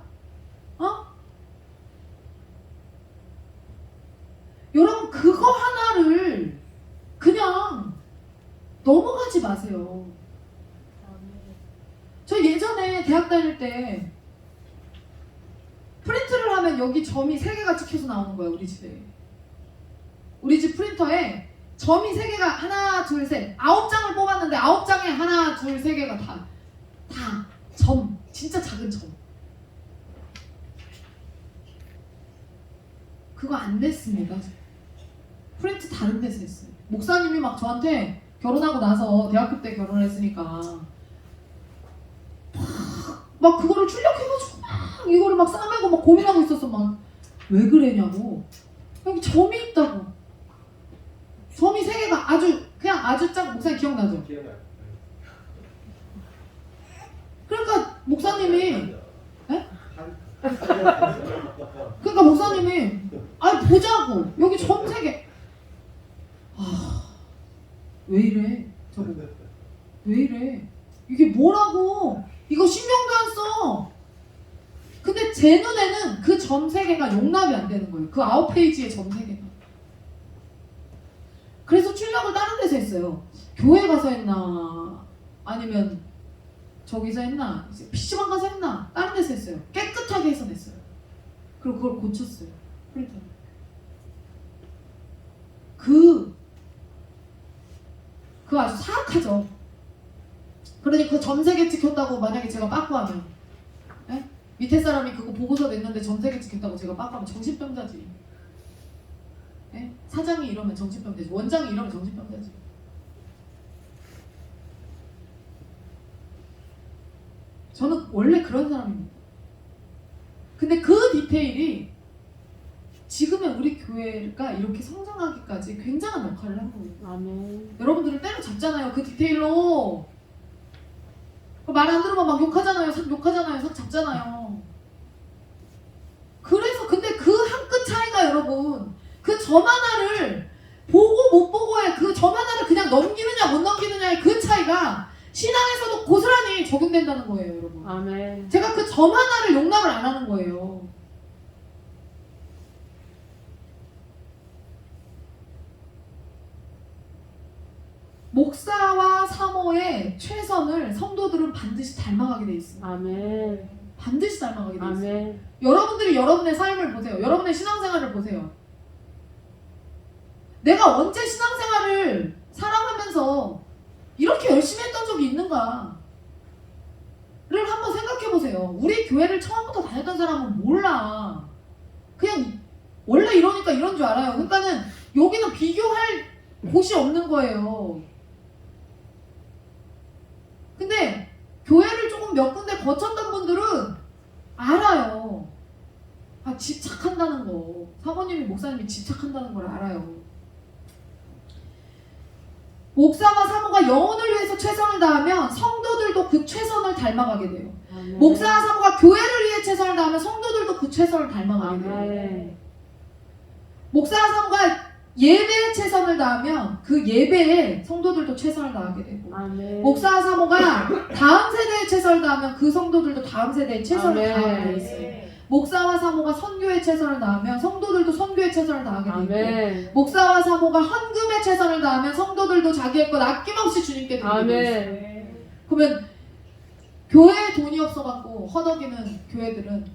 여러분 그거 하나를 그냥 넘어가지 마세요. 저 예전에 대학 다닐 때 프린트를 하면 여기 점이 3개가 찍혀서 나오는 거예요. 우리 집에. 우리 집 프린터에 점이 3개가 하나 둘 셋 9장을 뽑았는데 9장에 하나 둘 3개가 다 점. 진짜 작은 점. 그거 안 됐습니다. 프린트 다른 데서 했어요. 목사님이 막 저한테 결혼하고 나서 대학교 때 결혼을 했으니까 막 그거를 출력해가지고 막 이거를 막 싸매고 막 고민하고 있었어. 막 왜 그래냐고. 여기 점이 있다고. 점이 3개가 아주 작. 목사님 기억나죠? 그러니까 목사님이 그러니까 목사님이 보자고 여기 점색에 왜 이래 저거 왜 이래 이게 뭐라고 이거 신경도 안 써. 근데 제 눈에는 그 점세개가 용납이 안 되는 거예요. 그 9페이지의 점세개가. 그래서 출력을 다른 데서 했어요. 교회 가서 했나 아니면 저기서 했나 이제 PC방 가서 했나 다른 데서 했어요. 깨끗하게 해서 냈어요. 그리고 그걸 고쳤어요. 프린터로. 그 아주 사악하죠. 그러니 그 점세개 찍혔다고 만약에 제가 빠꾸하면 에? 밑에 사람이 그거 보고서 냈는데 점세개 찍혔다고 제가 빠꾸하면 정신병자지. 에? 사장이 이러면 정신병자지. 원장이 이러면 정신병자지. 저는 원래 그런 사람입니다. 근데 그 디테일이 지금의 우리 교회가 이렇게 성장하기까지 굉장한 역할을 한 거예요. 아멘. 여러분들을 때려잡잖아요. 그 디테일로. 말 안 들으면 막 욕하잖아요. 삭 욕하잖아요. 삭 잡잖아요. 그래서 근데 그 한 끗 차이가 여러분 그 점 하나를 보고 못 보고의 그 점 하나를 그냥 넘기느냐 못 넘기느냐의 그 차이가 신앙에서도 고스란히 적용된다는 거예요, 여러분. 아멘. 제가 그 점 하나를 용납을 안 하는 거예요. 목사와 사모의 최선을 성도들은 반드시 닮아가게 돼 있습니다. 아멘. 반드시 닮아가게 돼 있어요. 아멘. 여러분들이 여러분의 삶을 보세요. 여러분의 신앙생활을 보세요. 내가 언제 신앙생활을 살아가면서 이렇게 열심히 했던 적이 있는가를 한번 생각해 보세요. 우리 교회를 처음부터 다녔던 사람은 몰라. 그냥 원래 이러니까 이런 줄 알아요. 그러니까는 여기는 비교할 곳이 없는 거예요. 근데 교회를 조금 몇 군데 거쳤던 분들은 알아요. 집착한다는 거. 사모님이 목사님이 집착한다는 걸 알아요. 목사와 사모가 영혼을 위해서 최선을 다하면 성도들도 그 최선을 닮아가게 돼요. 아멘. 목사와 사모가 교회를 위해 최선을 다하면 성도들도 그 최선을 닮아가게 돼요. 아멘. 목사와 사모가 예배에 최선을 다하면 그 예배에 성도들도 최선을 다하게 되고 아멘. 목사와 사모가 다음 세대에 최선을 다하면 그 성도들도 다음 세대에 최선을 아멘. 다하게 돼 있어요. 목사와 사모가 선교에 최선을 다하면 성도들도 선교에 최선을 다하게 돼 있고 아멘. 목사와 사모가 헌금에 최선을 다하면 성도들도 자기의 것 아낌없이 주님께 드리게 돼 있어요. 아멘. 그러면 교회에 돈이 없어갖고 허덕이는 교회들은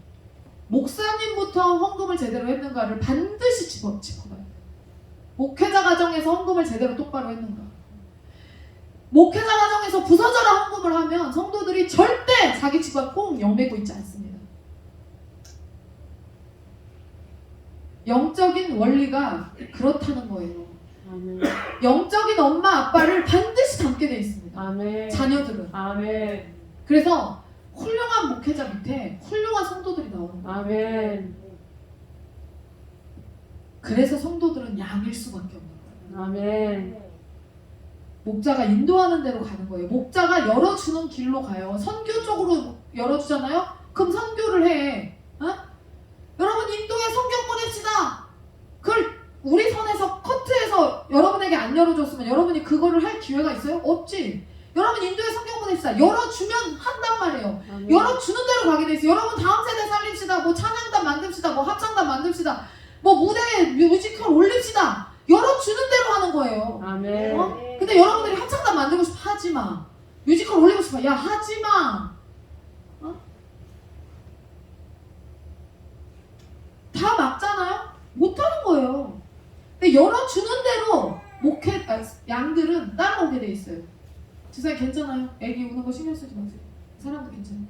목사님부터 헌금을 제대로 했는가를 반드시 짚어봐요. 목회자 가정에서 헌금을 제대로 똑바로 했는가. 목회자 가정에서 부서져라 헌금을 하면 성도들이 절대 자기 집안 꼭 영매고 있지 않습니다. 영적인 원리가 그렇다는 거예요. 아멘. 영적인 엄마 아빠를 반드시 닮게 돼 있습니다. 아멘. 자녀들은. 아멘. 그래서 훌륭한 목회자 밑에 훌륭한 성도들이 나오는 거예요. 아멘. 그래서 성도들은 양일 수밖에 없는 거예요. 아멘. 목자가 인도하는 대로 가는 거예요. 목자가 열어주는 길로 가요. 선교 쪽으로 열어주잖아요? 그럼 선교를 해. 어? 여러분 인도에 성경 보냅시다. 그걸 우리 선에서 커트해서 여러분에게 안 열어줬으면 여러분이 그거를 할 기회가 있어요? 없지. 여러분 인도에 성경 보냅시다. 열어주면 한단 말이에요. 아멘. 열어주는 대로 가게 돼 있어요. 여러분 다음 세대 살립시다. 뭐 찬양단 만듭시다. 뭐 합창단 만듭시다. 뭐 무대에 뮤지컬 올립시다. 열어주는 대로 하는 거예요. 아멘. 어? 근데 여러분들이 합창단 만들고 싶어 하지마. 뮤지컬 올리고 싶어. 야 하지마. 어? 다 막잖아요? 못하는 거예요. 근데 열어주는 대로 양들은 따라오게 돼 있어요. 지사님 괜찮아요? 애기 우는 거 신경 쓰지 마세요. 사람도 괜찮아요.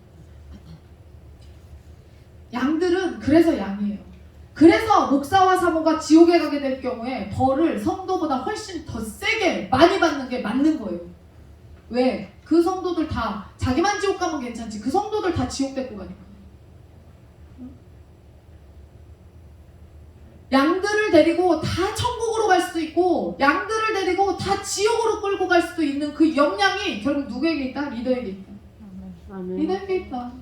양들은 그래서 양이에요. 그래서 목사와 사모가 지옥에 가게 될 경우에 벌을 성도보다 훨씬 더 세게 많이 받는 게 맞는 거예요. 왜? 그 성도들 다 자기만 지옥 가면 괜찮지 그 성도들 다 지옥 데리고 가니까. 양들을 데리고 다 천국으로 갈 수도 있고 양들을 데리고 다 지옥으로 끌고 갈 수도 있는 그 역량이 결국 누구에게 있다? 리더에게 있다. 아멘. 리더에게 있다.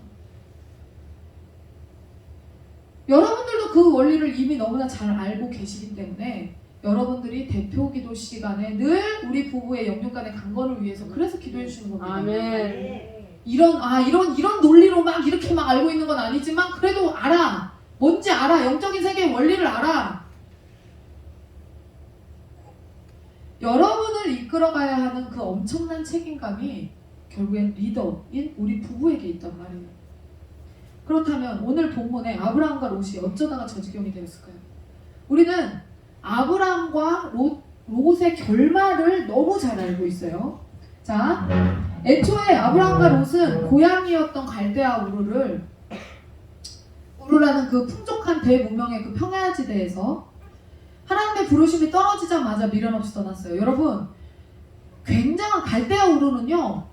여러분들도 그 원리를 이미 너무나 잘 알고 계시기 때문에 여러분들이 대표 기도 시간에 늘 우리 부부의 영육 간의 강건을 위해서 그래서 기도해 주시는 겁니다. 아멘. 이런 논리로 막 이렇게 막 알고 있는 건 아니지만 그래도 알아. 뭔지 알아. 영적인 세계의 원리를 알아. 여러분을 이끌어가야 하는 그 엄청난 책임감이 결국엔 리더인 우리 부부에게 있단 말이에요. 그렇다면 오늘 본문에 아브라함과 롯이 어쩌다가 저 지경이 되었을까요? 우리는 아브라함과 롯의 결말을 너무 잘 알고 있어요. 자, 애초에 아브라함과 롯은 고향이었던 갈대아 우르라는 그 풍족한 대문명의 그 평야지대에서 하나님의 부르심이 떨어지자마자 미련 없이 떠났어요. 여러분, 굉장한 갈대아 우르는요,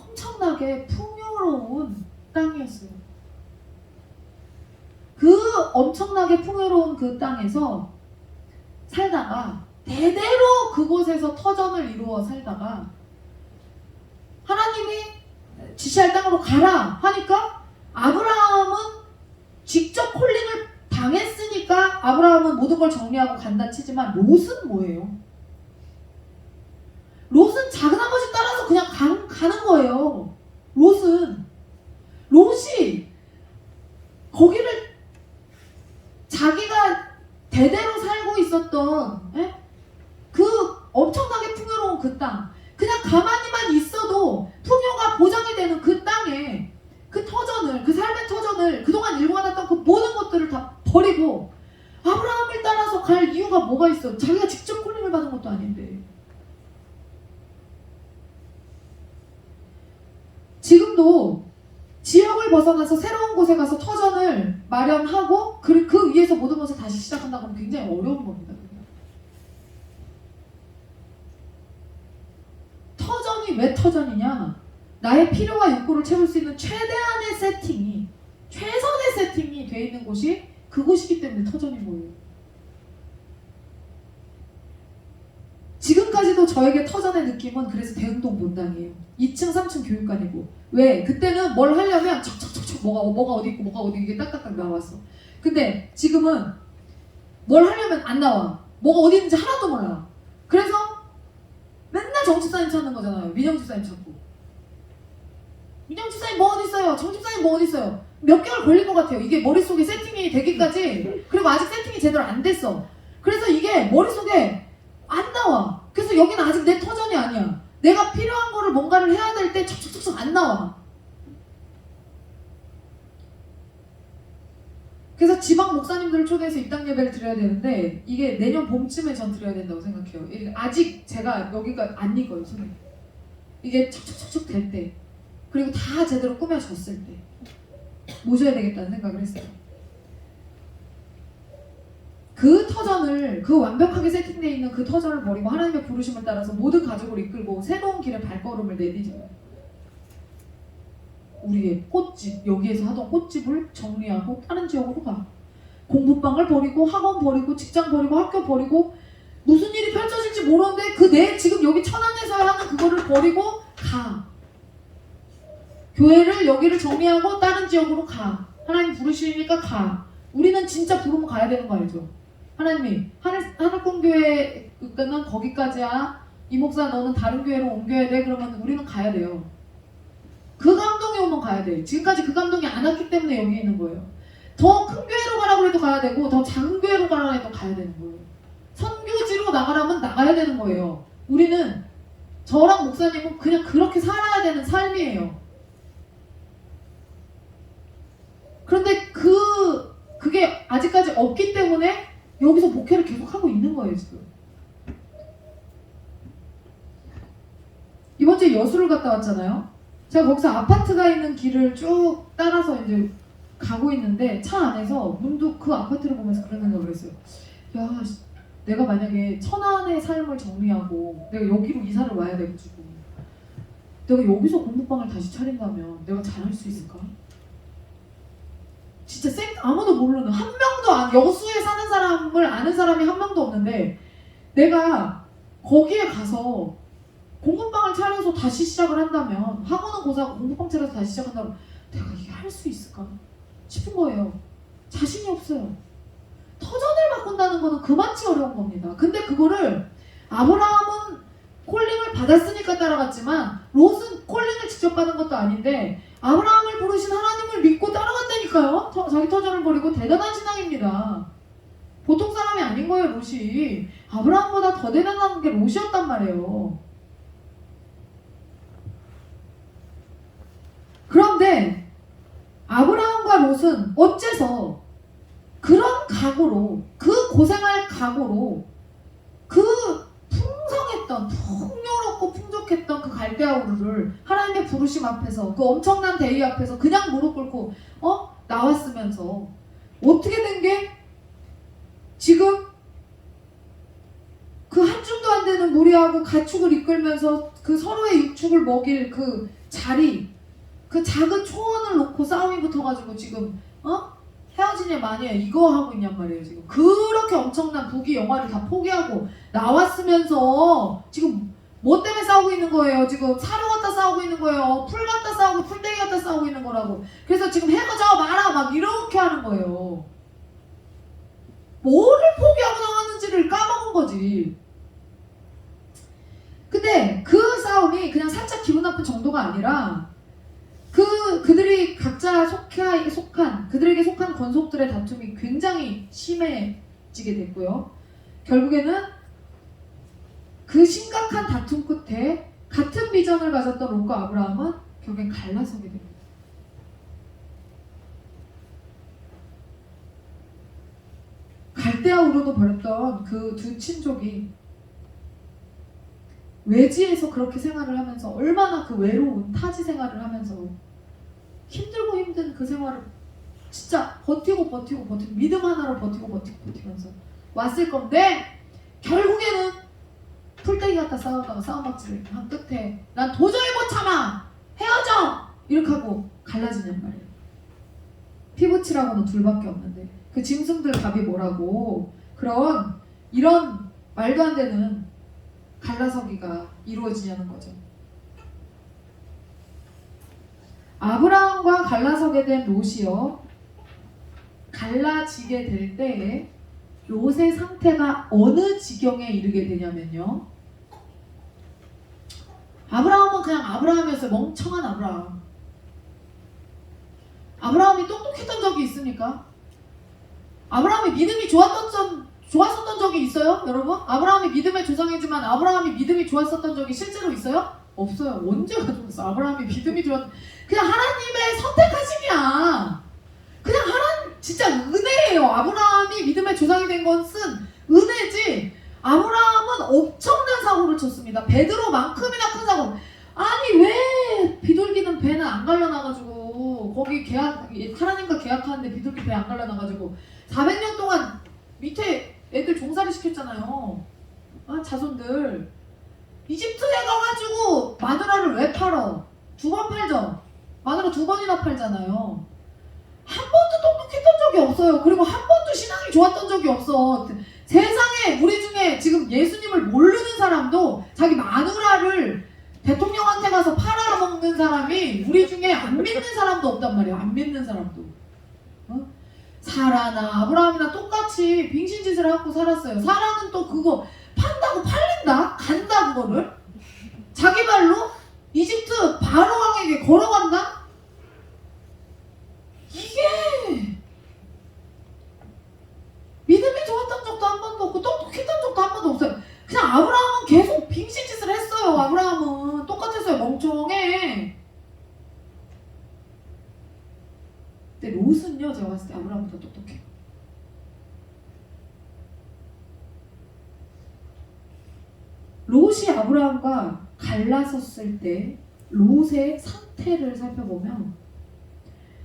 엄청나게 풍요로운 땅이었어요. 그 엄청나게 풍요로운 그 땅에서 살다가 대대로 그곳에서 터전을 이루어 살다가 하나님이 지시할 땅으로 가라 하니까 아브라함은 직접 콜링을 당했으니까 아브라함은 모든 걸 정리하고 간다 치지만 롯은 뭐예요? 롯은 작은 아버지 따라서 그냥 가는 거예요. 롯이 거기를 자기가 대대로 살고 있었던 그 엄청나게 풍요로운 그 땅, 그냥 가만히만 있어도 풍요가 보장이 되는 그 땅에 그 터전을, 그 삶의 터전을 그동안 일궈놨던 그 모든 것들을 다 버리고 아브라함을 따라서 갈 이유가 뭐가 있어? 자기가 직접 콜링을 받은 것도 아닌데. 지금도 지역을 벗어나서 새로운 곳에 가서 터전을 마련하고 그 위에서 모든 것을 다시 시작한다고 하면 굉장히 어려운 겁니다. 터전이 왜 터전이냐? 나의 필요와 욕구를 채울 수 있는 최대한의 세팅이, 최선의 세팅이 되어 있는 곳이 그곳이기 때문에 터전인 거예요. 지금까지도 저에게 터전의 느낌은 그래서 대흥동 본당이에요. 2층, 3층 교육관이고. 왜? 그때는 뭘 하려면 척척척척 뭐가 어디 있고 뭐가 어디 이게 딱딱딱 나왔어. 근데 지금은 뭘 하려면 안 나와. 뭐가 어디 있는지 하나도 몰라. 그래서 맨날 정집사님 찾는 거잖아요. 민영집사님 찾고. 민영집사님 뭐 어디 있어요? 정집사님 뭐 어디 있어요? 몇 개월 걸린 것 같아요. 이게 머릿속에 세팅이 되기까지. 그리고 아직 세팅이 제대로 안 됐어. 그래서 이게 머릿속에 안 나와. 그래서 여기는 아직 내 터전이 아니야. 내가 필요한 거를 뭔가를 해야 될 때 척척척척 안 나와. 그래서 지방 목사님들을 초대해서 입당 예배를 드려야 되는데 이게 내년 봄쯤에 전 드려야 된다고 생각해요. 아직 제가 여기가 안 익어요, 손에. 이게 척척척척 될 때, 그리고 다 제대로 꾸며졌을 때 모셔야 되겠다는 생각을 했어요. 그 터전을, 그 완벽하게 세팅되어 있는 그 터전을 버리고 하나님의 부르심을 따라서 모든 가족을 이끌고 새로운 길의 발걸음을 내디뎌요. 우리의 꽃집, 여기에서 하던 꽃집을 정리하고 다른 지역으로 가. 공부방을 버리고 학원 버리고 직장 버리고 학교 버리고 무슨 일이 펼쳐질지 모르는데 그 내 지금 여기 천안에서 하는 그거를 버리고 가. 교회를 여기를 정리하고 다른 지역으로 가. 하나님 부르시니까 가. 우리는 진짜 부르면 가야 되는 거 알죠? 하나님이 하늘꿈교회는 거기까지야. 이 목사 너는 다른 교회로 옮겨야 돼. 그러면 우리는 가야 돼요. 그 감동이 오면 가야 돼. 지금까지 그 감동이 안 왔기 때문에 여기 있는 거예요. 더 큰 교회로 가라고 해도 가야 되고 더 작은 교회로 가라고 해도 가야 되는 거예요. 선교지로 나가라면 나가야 되는 거예요. 우리는, 저랑 목사님은 그냥 그렇게 살아야 되는 삶이에요. 그런데 그게 아직까지 없기 때문에 여기서 목회를 계속하고 있는 거예요, 지금. 이번 주에 여수를 갔다 왔잖아요. 제가 거기서 아파트가 있는 길을 쭉 따라서 이제 가고 있는데 차 안에서 문득 그 아파트를 보면서 그런 생각을 했어요. 야, 내가 만약에 천안의 삶을 정리하고 내가 여기로 이사를 와야 돼가지고 내가 여기서 공부방을 다시 차린다면 내가 잘할 수 있을까? 진짜 아무도 모르는, 한 명도 여수에 사는 사람을 아는 사람이 한 명도 없는데 내가 거기에 가서 공부방을 차려서 다시 시작을 한다면, 학원은 고사하고 공부방 차려서 다시 시작한다면 내가 이게 할 수 있을까 싶은 거예요. 자신이 없어요. 터전을 바꾼다는 거는 그만치 어려운 겁니다. 근데 그거를 아브라함은 콜링을 받았으니까 따라갔지만 롯은 콜링을 직접 받은 것도 아닌데 아브라함을 부르신 하나님을 믿고 따라갔다니까요. 자기 터전을 버리고. 대단한 신앙입니다. 보통 사람이 아닌 거예요. 롯이. 아브라함보다 더 대단한 게 롯이었단 말이에요. 그런데 아브라함과 롯은 어째서 그런 각오로, 그 고생할 각오로, 그 풍성했던, 풍요롭고 풍족했던 그 갈대아우르를 하나님의 부르심 앞에서, 그 엄청난 대의 앞에서 그냥 무릎 꿇고 나왔으면서 어떻게 된 게 지금 그 한 줌도 안 되는 무리하고 가축을 이끌면서 그 서로의 육축을 먹일 그 자리, 그 작은 초원을 놓고 싸움이 붙어가지고 지금 헤어지냐 마냐 이거 하고 있냔 말이에요. 지금 그렇게 엄청난 부귀 영화를 다 포기하고 나왔으면서 지금 뭐 때문에 싸우고 있는 거예요? 지금 사료 갖다 싸우고 있는 거예요. 풀 갖다 싸우고 풀떼기 갖다 싸우고 있는 거라고. 그래서 지금 해가 져 마라 막 이렇게 하는 거예요. 뭐를 포기하고 나왔는지를 까먹은 거지. 근데 그 싸움이 그냥 살짝 기분 나쁜 정도가 아니라 그들이 각자 그들에게 속한 권속들의 다툼이 굉장히 심해지게 됐고요. 결국에는 그 심각한 다툼 끝에 같은 비전을 가졌던 롯과 아브라함은 결국엔 갈라서게 됩니다. 갈대아우르도 버렸던 그 두 친족이 외지에서 그렇게 생활을 하면서 얼마나 그 외로운 타지 생활을 하면서 힘들고 힘든 그 생활을 진짜 버티고 믿음 하나로 버티면서 왔을 건데 결국에는 풀떼기 갖다 싸우다가 싸움박질을 한 끝에 난 도저히 못 참아 헤어져 이렇게 하고 갈라지냔 말이에요. 피부치라고는 둘밖에 없는데 그 짐승들 밥이 뭐라고. 이런 말도 안 되는 갈라서기가 이루어지냐는 거죠. 아브라함과 갈라서게 된 롯이요, 갈라지게 될 때에 롯의 상태가 어느 지경에 이르게 되냐면요, 아브라함은 그냥 아브라함이었어요. 멍청한 아브라함. 아브라함이 똑똑했던 적이 있습니까? 아브라함이 믿음이 좋았었던 적이 있어요? 여러분? 아브라함이 믿음의 조상이지만 아브라함이 믿음이 좋았었던 적이 실제로 있어요? 없어요. 언제가 좋았어? 아브라함이 믿음이 그냥 하나님의 선택하심이야. 그냥 진짜 은혜예요. 아브라함이 믿음의 조상이 된 것은 은혜지. 아브라함은 엄청난 사고를 쳤습니다. 베드로만큼이나 큰 사고. 아니 왜 비둘기는 배는 안 갈려나가지고 거기 하나님과 계약하는데 비둘기 배 안 갈려나가지고 400년 동안 밑에 애들 종살이 시켰잖아요. 자손들. 이집트에 가가지고 마누라를 왜 팔어? 2번 팔죠. 마누라 2번이나 팔잖아요. 한 번도 똑똑했던 적이 없어요. 그리고 한 번도 신앙이 좋았던 적이 없어. 세상에 우리 중에 지금 예수님을 모르는 사람도 자기 마누라를 대통령한테 가서 팔아먹는 사람이 우리 중에 안 믿는 사람도 없단 말이에요. 안 믿는 사람도. 사라나 아브라함이나 똑같이 빙신짓을 하고 살았어요. 사라는 또 그거 판다고 팔린다? 간다 그거를? 자기 발로 이집트 바로 왕에게 걸어간다? 이게 믿음이 좋았던 적도 한 번도 없고 똑똑했던 적도 한 번도 없어요. 그냥 아브라함은 계속 빙신짓을 했어요. 아브라함은 똑같았어요. 멍청해. 근데 롯은요, 제가 봤을 때 아브라함보다 똑똑해요. 롯이 아브라함과 갈라섰을 때 롯의 상태를 살펴보면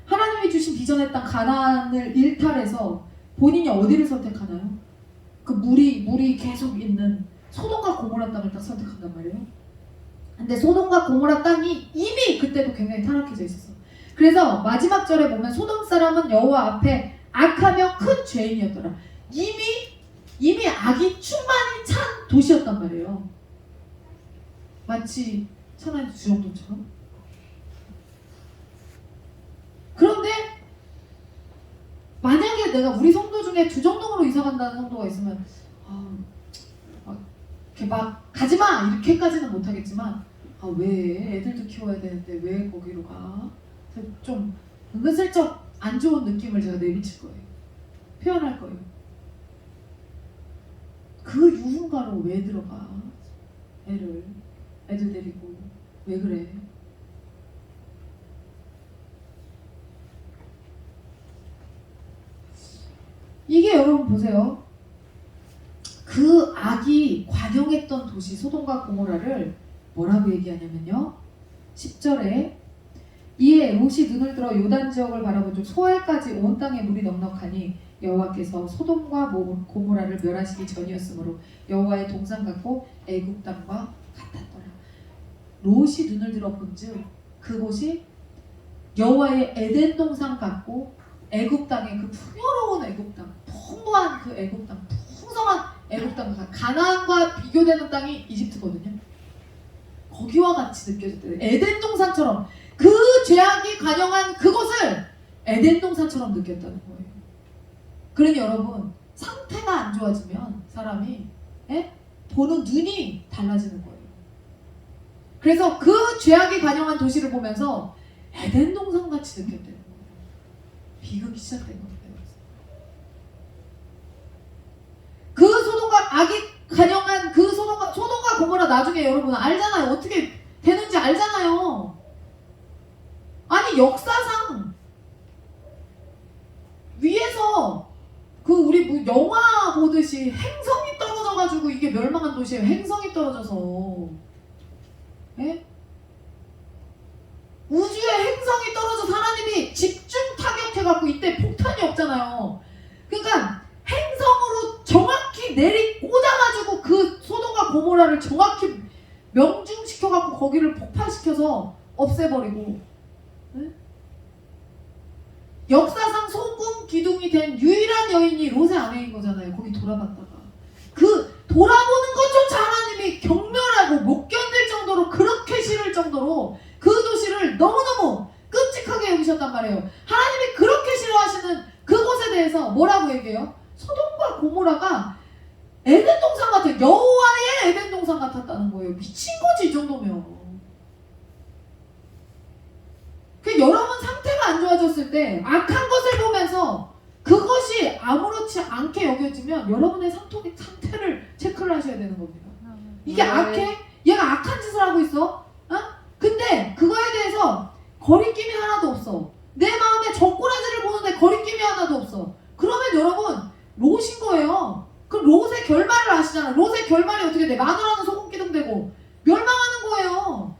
하나님이 주신 비전의 땅 가나안을 일탈해서 본인이 어디를 선택하나요? 그 물이 계속 있는 소돔과 고모라 땅을 딱 선택한단 말이에요. 근데 소돔과 고모라 땅이 이미 그때도 굉장히 타락해져 있었어. 그래서 마지막 절에 보면 소돔 사람은 여호와 앞에 악하며 큰 죄인이었더라. 이미 악이 충만히 찬 도시였단 말이에요. 마치 천안의 주정동처럼. 그런데 만약에 만약에 내가 우리 성도 중에 주정동으로 이사 간다는 성도가 있으면 이렇게 막 가지마 이렇게까지는 못하겠지만 왜 애들도 키워야 되는데 왜 거기로 가? 좀 은근슬쩍 안 좋은 느낌을 제가 내비칠 거예요. 표현할 거예요. 그 유흥가로 왜 들어가? 애들 데리고 왜 그래? 이게 여러분 보세요. 그 악이 관영했던 도시 소돔과 고모라를 뭐라고 얘기하냐면요. 10절에 이에 롯이 눈을 들어 요단 지역을 바라본 즉 소알까지 온 땅에 물이 넉넉하니 여호와께서 소돔과 고모라를 멸하시기 전이었으므로 여호와의 동산 같고 애굽 땅과 같았더라. 롯이 눈을 들어 본즉 그곳이 여호와의 에덴 동산 같고 애굽 땅의 그 풍요로운 애굽 땅, 풍부한 그 애굽 땅, 풍성한 애굽 땅, 가나안과 비교되는 땅이 이집트거든요. 거기와 같이 느껴졌대요. 에덴 동산처럼 그 죄악이 관영한 그곳을 에덴 동산처럼 느꼈다는 거예요. 그러니 여러분 상태가 안 좋아지면 사람이 보는 눈이 달라지는 거예요. 그래서 그 죄악이 관영한 도시를 보면서 에덴 동산같이 느꼈대요. 비극이 시작된 겁니다. 그 소돔과 악이 관영한 그 소돔과 고모라 나중에 여러분 알잖아요. 어떻게 되는지 알잖아요. 아니 역사상 위에서 그 우리 뭐 영화 보듯이 행성이 떨어져가지고 이게 멸망한 도시예요. 행성이 떨어져서 우주에 행성이 떨어져서 하나님이 집중 타격해갖고 이때 폭탄이 없잖아요. 그러니까 행성으로 정확히 내리 꽂아가지고 그 소돔과 고모라를 정확히 명중시켜갖고 거기를 폭파시켜서 없애버리고 역사상 소금 기둥이 된 유일한 여인이 롯의 아내인 거잖아요. 거기 돌아봤다가 그 돌아보는 것조차 하나님이 경멸하고 못 견딜 정도로 그렇게 싫을 정도로 그 도시를 너무너무 끔찍하게 여기셨단 말이에요. 하나님이 그렇게 싫어하시는 그곳에 대해서 뭐라고 얘기해요? 소돔과 고모라가 에덴 동산 같아요. 여호와의 에덴 동산 같았다는 거예요. 미친 거지 이 정도면. 그 여러분 상태가 안 좋아졌을 때 악한 것을 보면서 그것이 아무렇지 않게 여겨지면 여러분의 상태를 체크를 하셔야 되는 겁니다. 이게 악해? 얘가 악한 짓을 하고 있어? 근데 그거에 대해서 거리낌이 하나도 없어. 내 마음에 젓가락질을 보는데 거리낌이 하나도 없어. 그러면 여러분 롯인 거예요. 그럼 롯의 결말을 아시잖아. 롯의 결말이 어떻게 돼? 마누라는 소금 기둥 되고 멸망하는 거예요.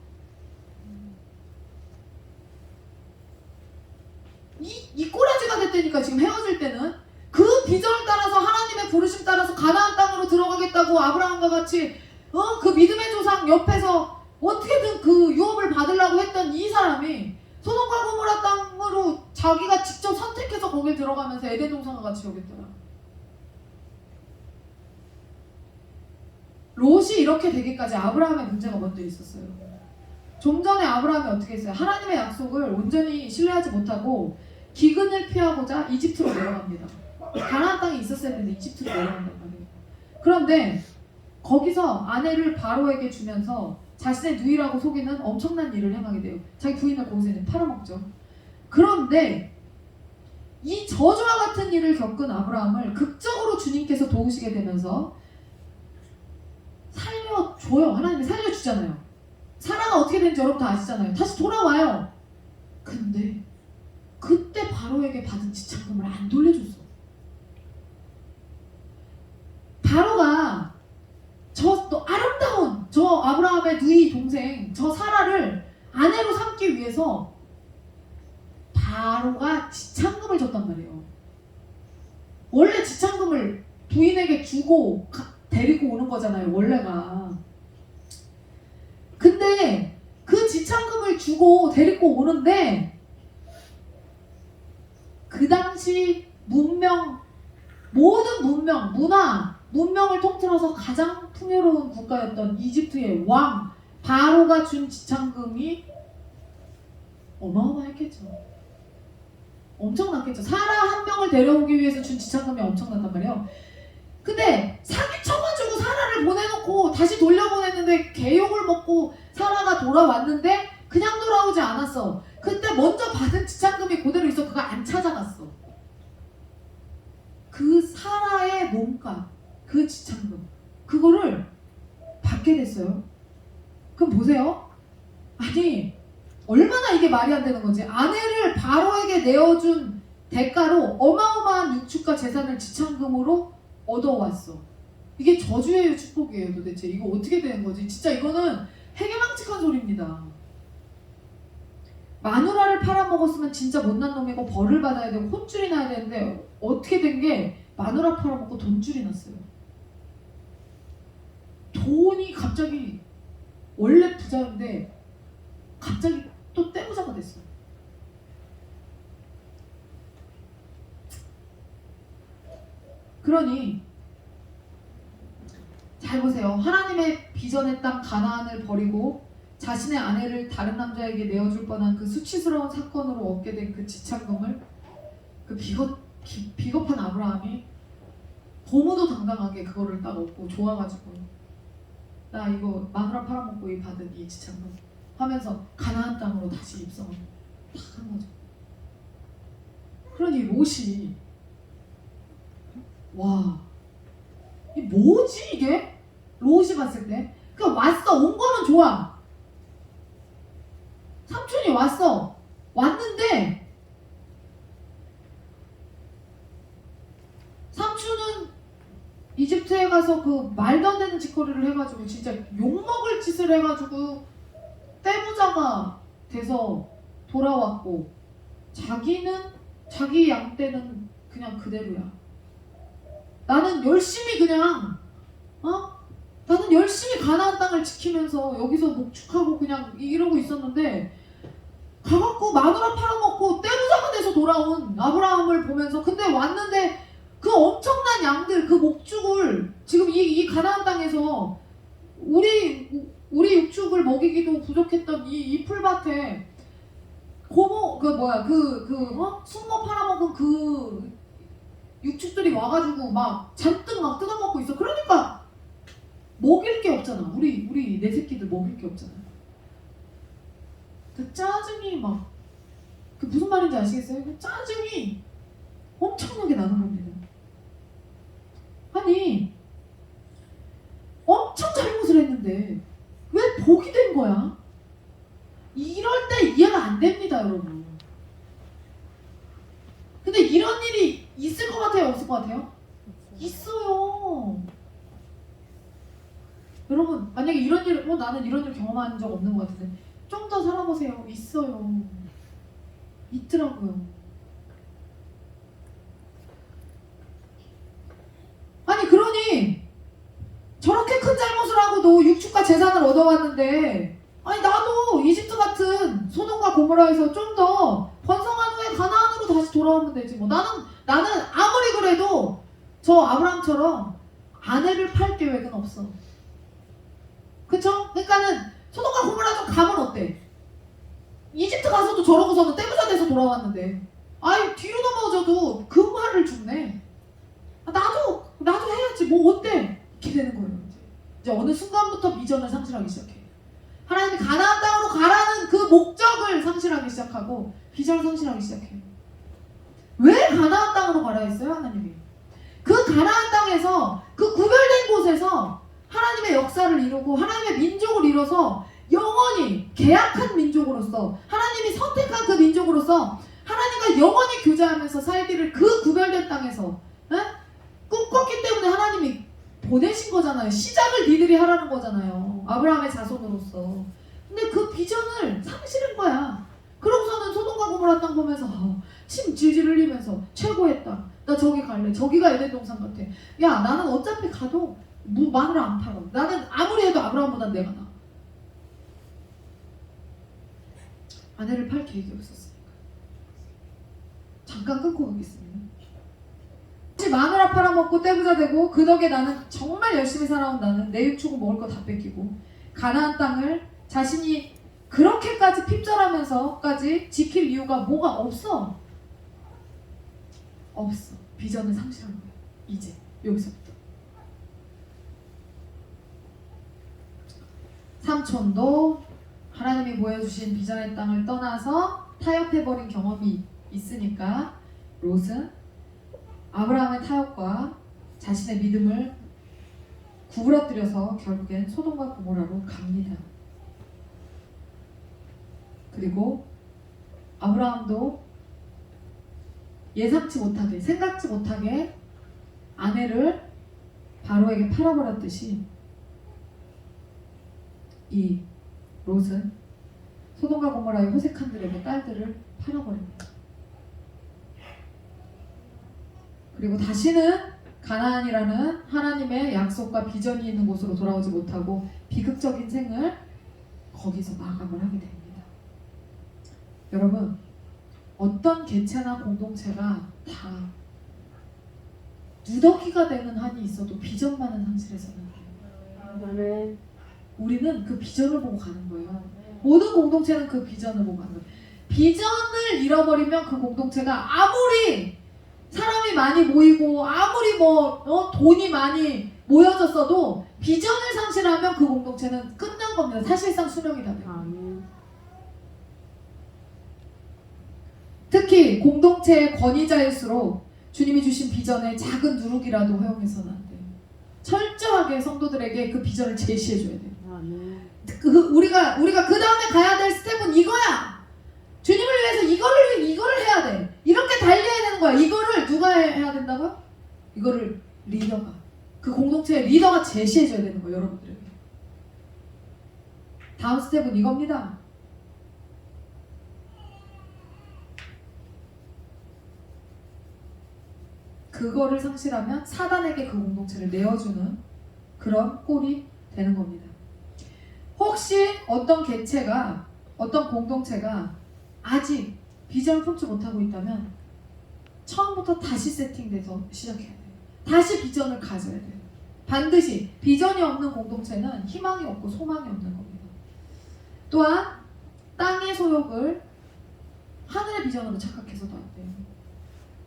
이 꼬라지가 됐다니까. 지금 헤어질 때는 그 비전을 따라서 하나님의 부르심 따라서 가나안 땅으로 들어가겠다고 아브라함과 같이 그 믿음의 조상 옆에서 어떻게든 그 유업을 받으려고 했던 이 사람이 소돔과 고모라 땅으로 자기가 직접 선택해서 거길 들어가면서 에덴 동산과 같이 여겼더라. 롯이 이렇게 되기까지 아브라함의 문제가 먼저 있었어요. 좀 전에 아브라함이 어떻게 했어요? 하나님의 약속을 온전히 신뢰하지 못하고 기근을 피하고자 이집트로 내려갑니다. 가나안 땅에 있었어야 되는데 이집트로 내려간단 말이에요. 그런데 거기서 아내를 바로에게 주면서 자신의 누이라고 속이는 엄청난 일을 행하게 돼요. 자기 부인을 거기서 이제 팔아먹죠. 그런데 이 저주와 같은 일을 겪은 아브라함을 극적으로 주님께서 도우시게 되면서 살려줘요. 하나님이 살려주잖아요. 사라가 어떻게 되는지 여러분 다 아시잖아요. 다시 돌아와요. 근데 그때 바로에게 받은 지참금을 안 돌려줬어. 바로가 아름다운 저 아브라함의 누이 동생 저 사라를 아내로 삼기 위해서 바로가 지참금을 줬단 말이에요. 원래 지참금을 부인에게 주고 데리고 오는 거잖아요. 원래가. 근데 그 지참금을 주고 데리고 오는데 그 당시 모든 문명을 통틀어서 가장 풍요로운 국가였던 이집트의 왕 바로가 준 지참금이 어마어마했겠죠. 엄청났겠죠. 사라 한 명을 데려오기 위해서 준 지참금이 엄청났단 말이에요. 근데 사기 쳐가지고 사라를 보내놓고 다시 돌려보냈는데 개욕을 먹고 사라가 돌아왔는데 그냥 돌아오지 않았어. 그때 먼저 받은 지참금이 그대로 있어. 그거 안 찾아갔어. 그 사라의 몸값, 그 지참금, 그거를 받게 됐어요. 그럼 보세요. 아니 얼마나 이게 말이 안 되는 거지. 아내를 바로에게 내어준 대가로 어마어마한 육축과 재산을 지참금으로 얻어왔어. 이게 저주예요, 축복이에요? 도대체 이거 어떻게 되는 거지? 진짜 이거는 해괴망측한 소리입니다. 마누라를 팔아먹었으면 진짜 못난 놈이고 벌을 받아야 되고 혼쭐이 나야 되는데 어떻게 된 게 마누라 팔아먹고 돈줄이 났어요. 돈이 갑자기 원래 부자인데 갑자기 또 떼부자가 됐어. 그러니 잘 보세요. 하나님의 비전의 땅 가나안을 버리고 자신의 아내를 다른 남자에게 내어줄 뻔한 그 수치스러운 사건으로 얻게 된 그 지참금을 그 비겁한 아브라함이 너무도 당당하게 그거를 딱 얻고 좋아가지고 나 이거 마누라 팔아먹고 이 받은 이 지참금 하면서 가나안 땅으로 다시 입성을 딱 한 거죠. 그러니 롯이 와, 이 뭐지 이게? 롯이 봤을 때 그러니까 왔어. 온 거는 좋아. 삼촌이 왔어. 왔는데 삼촌은 이집트에 가서 그 말도 안 되는 짓거리를 해가지고 진짜 욕먹을 짓을 해가지고 떼부자가 돼서 돌아왔고 자기는 자기 양떼는 그냥 그대로야. 나는 열심히 그냥 나는 열심히 가나안 땅을 지키면서 여기서 목축하고 그냥 이러고 있었는데 가갖고 마누라 팔아먹고 떼부자가 돼서 돌아온 아브라함을 보면서 근데 왔는데 그 엄청난 양들 그 목축을 지금 이 가나안 땅에서 우리 육축을 먹이기도 부족했던 이 풀밭에 고모 순모 팔아먹은 그 육축들이 와가지고 막 잔뜩 막 뜯어먹고 있어. 그러니까 먹일 게 없잖아. 우리 내 새끼들 먹일 게 없잖아. 그 짜증이 막 그 무슨 말인지 아시겠어요? 그 짜증이 엄청나게 나는 겁니다. 아니 엄청 잘못을 했는데 왜 복이 된 거야? 이럴 때 이해가 안 됩니다, 여러분. 근데 이런 일이 있을 것 같아요? 없을 것 같아요? 있어요. 여러분 만약에 이런 일, 나는 이런 일 경험한 적 없는 것 같은데 좀 더 살아보세요. 있어요. 있더라고요. 아니 그러니 저렇게 큰 잘못을 하고도 육축과 재산을 얻어왔는데 아니 나도 이집트 같은 소돔과 고모라에서 좀 더 번성한 후에 가나안으로 다시 돌아오면 되지 뭐. 나는 아무리 그래도 저 아브라함처럼 아내를 팔 계획은 없어. 그쵸? 그러니까는 소돔과 고모라 좀 가면 어때? 이집트 가서도 저러고서는 떼부자 돼서 돌아왔는데 아이 뒤로 넘어져도 금화를 줍네. 나도 해야지 뭐 어때? 이렇게 되는 거예요. 이제 어느 순간부터 비전을 상실하기 시작해. 하나님이 가나안 땅으로 가라는 그 목적을 상실하기 시작하고 비전을 상실하기 시작해요. 왜 가나안 땅으로 가라 했어요? 하나님이 그 가나안 땅에서 그 구별된 곳에서 하나님의 역사를 이루고 하나님의 민족을 이뤄서 영원히 계약한 민족으로서 하나님이 선택한 그 민족으로서 하나님과 영원히 교제하면서 살기를 그 구별된 땅에서 꿈꿨기 때문에 하나님이 보내신 거잖아요. 시작을 니들이 하라는 거잖아요. 아브라함의 자손으로서. 근데 그 비전을 상실한 거야. 그러고서는 소돔과 고모라 땅 보면서 침 질질 흘리면서 최고의 땅. 나 저기 갈래. 저기가 에덴 동산 같아. 야 나는 어차피 가도 마누라 안 팔아. 나는 아무리 해도 아브라함보단 내가 나. 아내를 팔 계획이 없었으니까. 잠깐 끊고 가겠습니다. 마누라 팔아먹고 떼부자 되고 그 덕에 나는 정말 열심히 살아온 나는 내 육축은 먹을 거 다 뺏기고 가나안 땅을 자신이 그렇게까지 핍절하면서까지 지킬 이유가 뭐가 없어. 없어. 비전을 상실한 거야. 이제 여기서부터. 삼촌도 하나님이 보여주신 비전의 땅을 떠나서 타협해버린 경험이 있으니까 롯은 아브라함의 타협과 자신의 믿음을 구부러뜨려서 결국엔 소돔과 고모라로 갑니다. 그리고 아브라함도 예상치 못하게, 생각지 못하게 아내를 바로에게 팔아버렸듯이 이 롯은 소돔과 고모라의 호색한들에게 딸들을 팔아버립니다. 그리고 다시는 가나안이라는 하나님의 약속과 비전이 있는 곳으로 돌아오지 못하고 비극적인 생을 거기서 마감을 하게 됩니다. 여러분, 어떤 개체나 공동체가 다 누더기가 되는 한이 있어도 비전만은 상실해서는 안 돼요. 아멘. 우리는 그 비전을 보고 가는 거예요. 모든 공동체는 그 비전을 보고 가는 거예요. 비전을 잃어버리면 그 공동체가 아무리 사람이 많이 모이고 아무리 돈이 많이 모여졌어도 비전을 상실하면 그 공동체는 끝난 겁니다. 사실상 수명이 다 돼요. 아멘. 특히 공동체의 권위자일수록 주님이 주신 비전의 작은 누룩이라도 허용해서는 안 돼요. 철저하게 성도들에게 그 비전을 제시해줘야 돼요. 아멘. 우리가 그 다음에 가야 될 스텝은 이거야. 주님을 위해서 이거를 해야 돼. 이렇게 달려야 되는 거야. 이거를 누가 해야 된다고요? 이거를 리더가, 그 공동체의 리더가 제시해줘야 되는 거예요, 여러분들에게. 다음 스텝은 이겁니다. 그거를 상실하면 사단에게 그 공동체를 내어주는 그런 꼴이 되는 겁니다. 혹시 어떤 개체가, 어떤 공동체가 아직 비전을 품지 못하고 있다면 처음부터 다시 세팅돼서 시작해야 돼요. 다시 비전을 가져야 돼요. 반드시 비전이 없는 공동체는 희망이 없고 소망이 없는 겁니다. 또한 땅의 소욕을 하늘의 비전으로 착각해서도 안 돼요.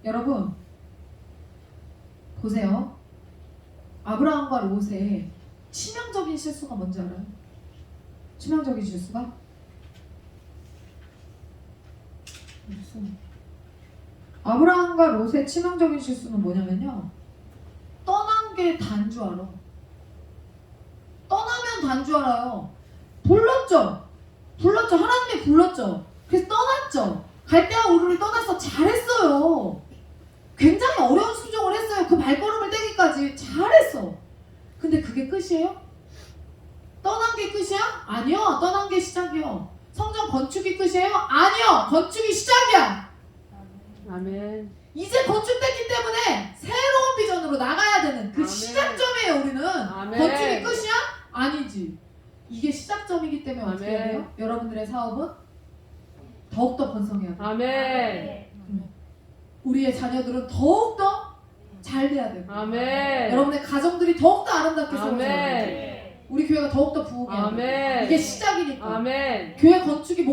여러분 보세요. 아브라함과 롯의 치명적인 실수가 뭔지 알아요? 치명적인 실수가? 무슨 아브라함과 롯의 치명적인 실수는 뭐냐면요, 떠난 게 단 줄 알아. 떠나면 단 줄 알아요. 불렀죠. 하나님이 불렀죠. 그래서 떠났죠. 갈대아 우르를 떠나서 잘했어요. 굉장히 어려운 수종을 했어요. 그 발걸음을 떼기까지 잘했어. 근데 그게 끝이에요? 떠난 게 끝이야? 아니요. 떠난 게 시작이요. 성전 건축이 끝이에요? 아니요. 건축이 시작이야. 아멘. 이제 건축됐기 때문에 새로운 비전으로 나가야 되는 그 아멘. 시작점이에요. 우리는. 아멘. 건축이 끝이야? 아니지. 이게 시작점이기 때문에 어떻게 해야 아멘. 돼요? 여러분들의 사업은 더욱더 번성해야 돼요. 아멘. 우리의 자녀들은 더욱더 잘 돼야 되고, 아멘. 여러분의 가정들이 더욱더 아름답게 세워져야 돼요. 아멘. 우리 교회가 더욱더 부흥해야 돼요. 아멘. 이게 시작이니까. 아멘. 교회 건축이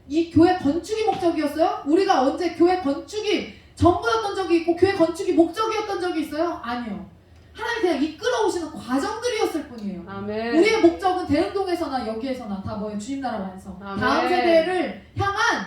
이 교회 건축이 목적이었어요? 우리가 언제 교회 건축이 전부였던 적이 있고 교회 건축이 목적이었던 적이 있어요? 아니요. 하나님 그냥 이끌어 오시는 과정들이었을 뿐이에요. 아멘. 우리의 목적은 대흥동에서나 여기에서나 다 뭐예요? 주님 나라 완성. 아멘. 다음 세대를 향한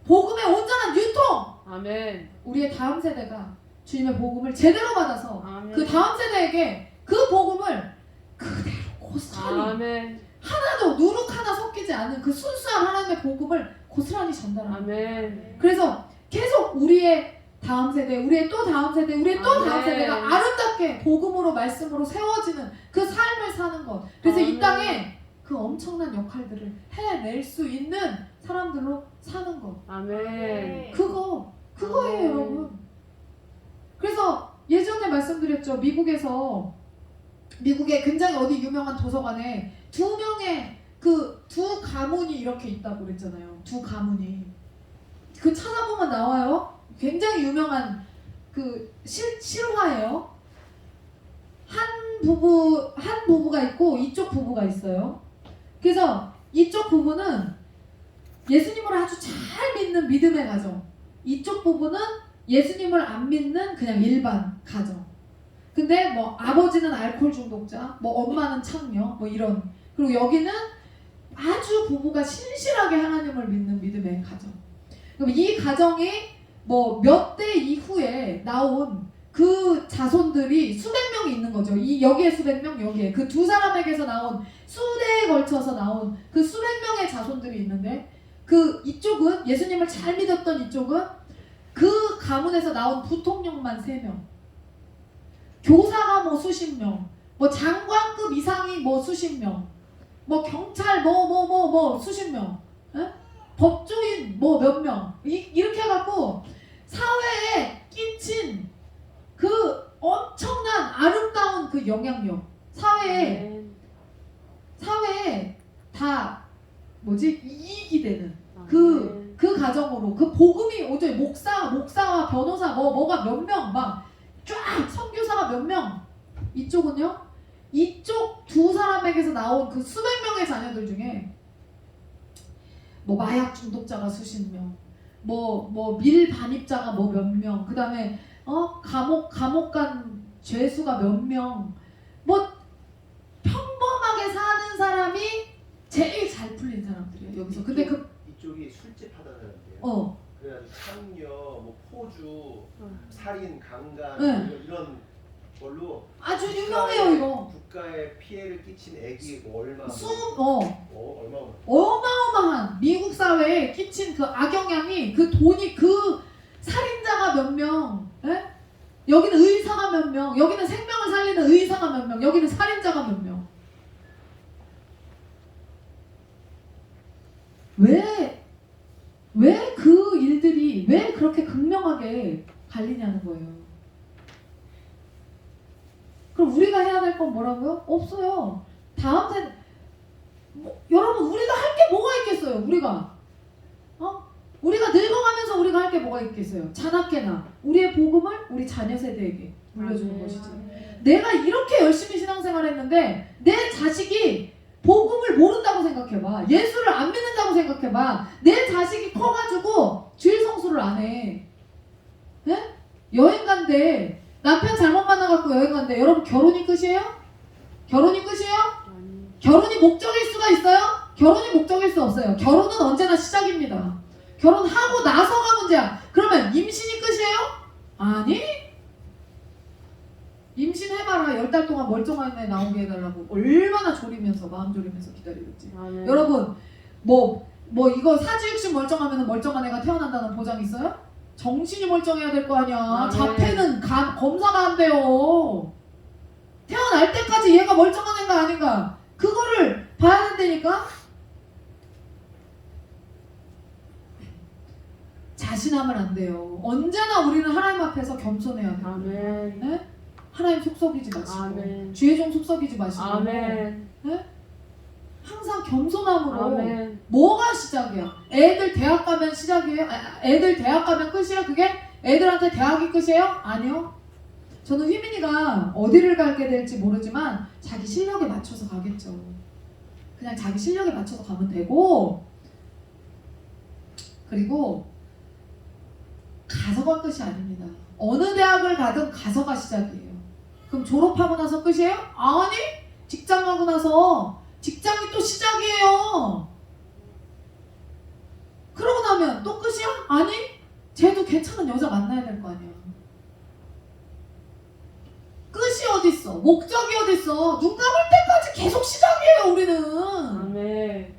복음의 온전한 유통. 아멘. 우리의 다음 세대가 주님의 복음을 제대로 받아서 아멘. 그 다음 세대에게 그 복음을 그대로 고스란히, 아멘. 하나도 누룩 하나 섞이지 않은 그 순수한 하나님의 복음을 고스란히 전달합니다. 아멘. 그래서 계속 우리의 다음 세대, 우리의 또 다음 세대, 우리의 또 다음 아멘. 세대가 아름답게 복음으로 말씀으로 세워지는 그 삶을 사는 것. 그래서 이 아멘. 땅에 그 엄청난 역할들을 해낼 수 있는 사람들로 사는 것. 아멘. 그거예요, 아멘. 여러분. 그래서 예전에 말씀드렸죠. 미국에 굉장히 어디 유명한 도서관에 두 명의 두 가문이 이렇게 있다고 그랬잖아요. 두 가문이. 그 찾아보면 나와요. 굉장히 유명한 그 실화예요. 한 부부가 있고 이쪽 부부가 있어요. 그래서 이쪽 부부는 예수님을 아주 잘 믿는 믿음의 가정. 이쪽 부부는 예수님을 안 믿는 그냥 일반 가정. 근데 뭐 아버지는 알코올 중독자, 뭐 엄마는 창녀, 뭐 이런. 그리고 여기는 아주 부부가 신실하게 하나님을 믿는 믿음의 가정. 그럼 이 가정이 뭐 몇 대 이후에 나온 그 자손들이 수백 명이 있는 거죠. 이 여기에 수백 명, 여기에 그 두 사람에게서 나온 수대에 걸쳐서 나온 그 수백 명의 자손들이 있는데 그 이쪽은 예수님을 잘 믿었던 이쪽은 그 가문에서 나온 부통령만 3명, 교사가 뭐 수십 명, 뭐 장관급 이상이 뭐 수십 명, 뭐 경찰 뭐 수십 명, 에? 법조인 뭐 몇 명, 이렇게 해갖고 사회에 끼친 그 엄청난 아름다운 그 영향력, 사회에 다 뭐지 이익이 되는 그 가정으로 그 복음이 오죠. 목사와 변호사 뭐가 몇 명 막 쫙 선교사가 몇 명. 이쪽은요, 이쪽 두 사람에게서 나온 그 수백 명의 자녀들 중에 뭐 마약 중독자가 수십 명, 뭐 밀반입자가 뭐 몇 명, 그 다음에 감옥 간 죄수가 몇 명, 뭐 평범하게 사는 사람이 제일 잘 풀린 사람들이에요 여기서. 근데 이쪽이 술집 하던 사람이에요. 그래가지고 창녀, 뭐 포주, 살인, 강간 네. 이런 걸로 아주 유명해요 이거. 국가에 피해를 끼친 애기 뭐 얼마 얼마 어마어마한 미국 사회에 끼친 그 악영향이, 그 돈이, 그 살인자가 몇 명, 에? 여기는 의사가 몇 명, 여기는 생명을 살리는 의사가 몇 명, 여기는 살인자가 몇 명. 왜 그 일들이 왜 그렇게 극명하게 갈리냐는 거예요. 그럼 우리가 해야 될 건 뭐라고요? 없어요. 다음 세 여러분, 우리가 할 게 뭐가 있겠어요? 우리가 늙어가면서 우리가 할 게 뭐가 있겠어요? 자나깨나 우리의 복음을 우리 자녀 세대에게 물려주는 것이지. 내가 이렇게 열심히 신앙생활 했는데 내 자식이 복음을 모른다고 생각해봐. 예수를 안 믿는다고 생각해봐. 내 자식이 커가지고 주일 성수를 안 해. 네? 여행 간대. 남편 잘못 만나갖고 여행 간대. 여러분, 결혼이 끝이에요? 결혼이 끝이에요? 결혼이 목적일 수가 있어요? 결혼이 목적일 수 없어요. 결혼은 언제나 시작입니다. 결혼하고 나서가 문제야. 그러면 임신이 끝이에요? 아니? 임신해봐라. 10달 동안 멀쩡한 애 나오게 해달라고 얼마나 졸이면서, 마음 졸이면서 기다리겠지. 여러분, 뭐 이거 사지육신 멀쩡하면 멀쩡한 애가 태어난다는 보장 있어요? 정신이 멀쩡해야 될 거 아니야. 자폐는 검사가 안 돼요. 태어날 때까지 얘가 멀쩡한 애가 아닌가, 그거를 봐야 된다니까. 자신하면 안 돼요. 언제나 우리는 하나님 앞에서 겸손해야 돼요. 네? 하나님 속썩이지 마시고, 주의 종 속썩이지 마시고, 네? 항상 겸손함으로. 뭐가 시작이야? 애들 대학 가면 시작이에요? 애들 대학 가면 끝이야? 그게? 애들한테 대학이 끝이에요? 아니요. 저는 휘민이가 어디를 가게 될지 모르지만 자기 실력에 맞춰서 가겠죠. 그냥 자기 실력에 맞춰서 가면 되고, 그리고 가서가 끝이 아닙니다. 어느 대학을 가든 가서가 시작이에요. 그럼 졸업하고 나서 끝이에요? 아니, 직장 가고 나서 직장이 또 시작이에요. 그러고 나면 또 끝이야? 아니, 쟤도 괜찮은 여자 만나야 될 거 아니야. 끝이 어딨어? 목적이 어딨어? 눈 감을 때까지 계속 시작이에요, 우리는.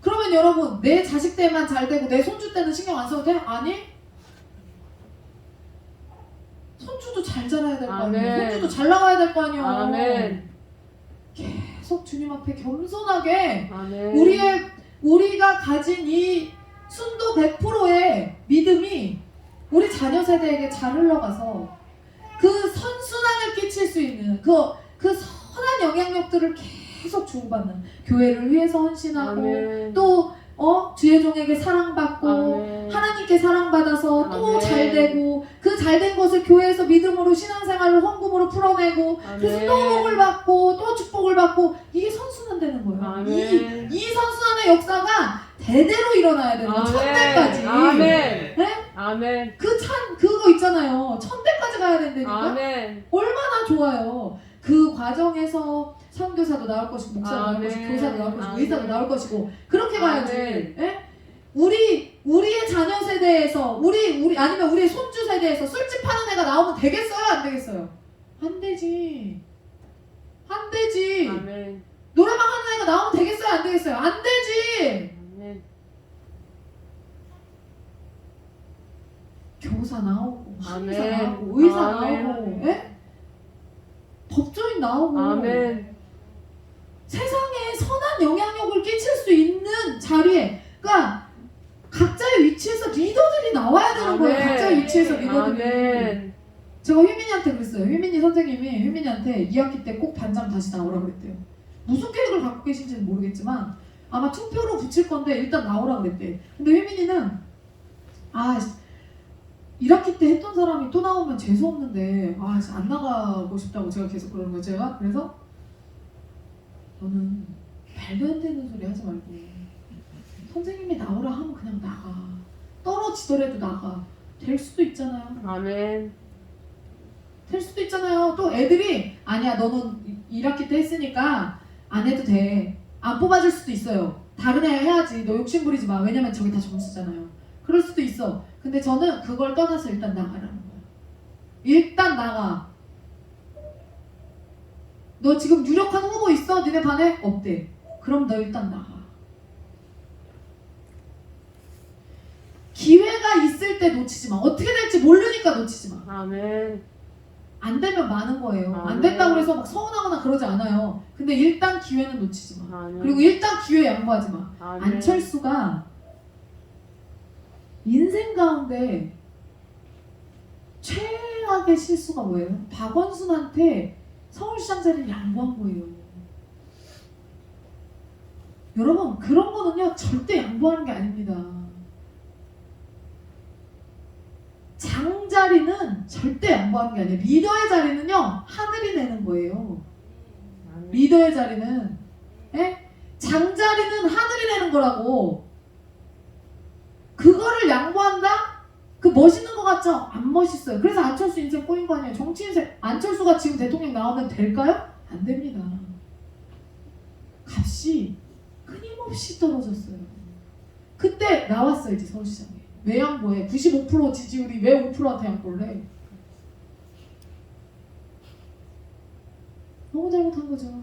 그러면 여러분, 내 자식 때만 잘 되고 내 손주 때는 신경 안 써도 돼? 아니, 손주도 잘 자라야 될 거 아니에요. 손주도 잘 나가야 될 거 아니에요. 계속 주님 앞에 겸손하게 우리가 가진 이 순도 100%의 믿음이 우리 자녀 세대에게 잘 흘러가서 그 선순환을 끼칠 수 있는 그 선한 영향력들을 계속 주고받는, 교회를 위해서 헌신하고, 또 주의 종에게 사랑받고, 하나님께 사랑받아서 또 잘되고, 그 잘된 것을 교회에서 믿음으로 신앙생활로 헌금으로 풀어내고, 그래서 또 복을 받고 또 축복을 받고, 이게 선순환되는 거예요. 이 선순환의 역사가 대대로 일어나야 되는 거예요. 천대까지. 네? 아멘. 그거 있잖아요. 천대까지 가야 된다니까. 아멘. 얼마나 좋아요. 그 과정에서 선교사도 나올 것이고 목사도 나올 아멘. 것이고 교사도 나올 것이고 아멘. 의사도 나올 것이고 그렇게 가야지. 아멘. 예? 우리의 자녀 세대에서 우리 아니면 우리의 손주 세대에서 술집 하는 애가 나오면 되겠어요? 안 되겠어요? 안 되지. 안 되지. 아멘. 노래방 하는 애가 나오면 되겠어요? 안 되겠어요? 안 되지. 아멘. 교사 나오고 한의사 아멘. 나오고 의사 아멘. 나오고 예? 법조인 나오고 아멘. 세상에 선한 영향력을 끼칠 수 있는 자리에 그러니까 각자의 위치에서 리더들이 나와야 되는 거예요. 아멘. 각자의 위치에서 리더들이. 아멘. 제가 휘민이한테 그랬어요. 휘민이 선생님이 휘민이한테 2학기 때 꼭 반장 다시 나오라 그랬대요. 무슨 계획을 갖고 계신지는 모르겠지만 아마 투표로 붙일 건데 일단 나오라 그랬대. 근데 휘민이는 1학기 때 했던 사람이 또 나오면 재수없는데 안 나가고 싶다고 제가 계속 그러는 거예요. 제가 그래서 너는 말도 안 되는 소리 하지 말고 선생님이 나오라 하면 그냥 나가. 떨어지더라도 나가. 될 수도 있잖아요. 아멘. 될 수도 있잖아요. 또 애들이 아니야 너는 1학기 때 했으니까 안 해도 돼. 안 뽑아줄 수도 있어요. 다른 애 해야지. 너 욕심 부리지 마. 왜냐면 저기 다 점수잖아요. 그럴 수도 있어. 근데 저는 그걸 떠나서 일단 나가라는 거야. 일단 나가. 너 지금 유력한 후보 있어? 니네 반에? 없대. 그럼 너 일단 나가. 기회가 있을 때 놓치지 마. 어떻게 될지 모르니까 놓치지 마. 아멘. 안 되면 많은 거예요. 아, 안 된다고 해서 막 서운하거나 그러지 않아요. 근데 일단 기회는 놓치지 마. 아멘. 그리고 일단 기회 양보하지 마. 아멘. 안철수가 인생 가운데 최악의 실수가 뭐예요? 박원순한테 서울시장 자리를 양보한 거예요. 여러분 그런 거는요 절대 양보하는 게 아닙니다. 장 자리는 절대 양보하는 게 아니에요. 리더의 자리는요 하늘이 내는 거예요. 아멘. 리더의 자리는 장 자리는 하늘이 내는 거라고. 그거를 양보한다? 그 멋있는 거 같죠? 안 멋있어요. 그래서 안철수 인생 꼬인 거 아니에요. 정치 인생 안철수가 지금 대통령 나오면 될까요? 안 됩니다. 값이 끊임없이 떨어졌어요. 그때 나왔어야지 서울시장에. 왜 양보해? 95% 지지율이 왜 5%한테 양보를 해? 너무 잘못한 거죠.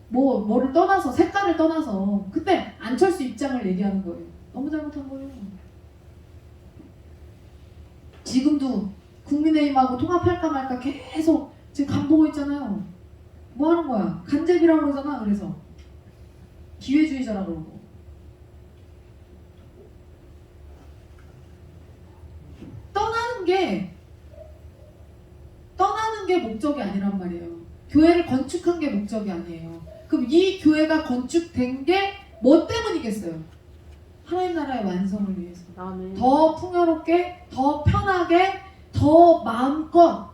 뭐를 떠나서 색깔을 떠나서 그때 안철수 입장을 얘기하는 거예요. 너무 잘못한 거예요. 지금도 국민의힘하고 통합할까 말까 계속 지금 간 보고 있잖아요. 뭐 하는 거야? 간제비라고 그러잖아. 그래서 기회주의자라고 그러고. 떠나는 게 목적이 아니란 말이에요. 교회를 건축한 게 목적이 아니에요. 그럼 이 교회가 건축된 게 뭐 때문이겠어요? 하나님 나라의 완성을 위해서. 아멘. 더 풍요롭게, 더 편하게, 더 마음껏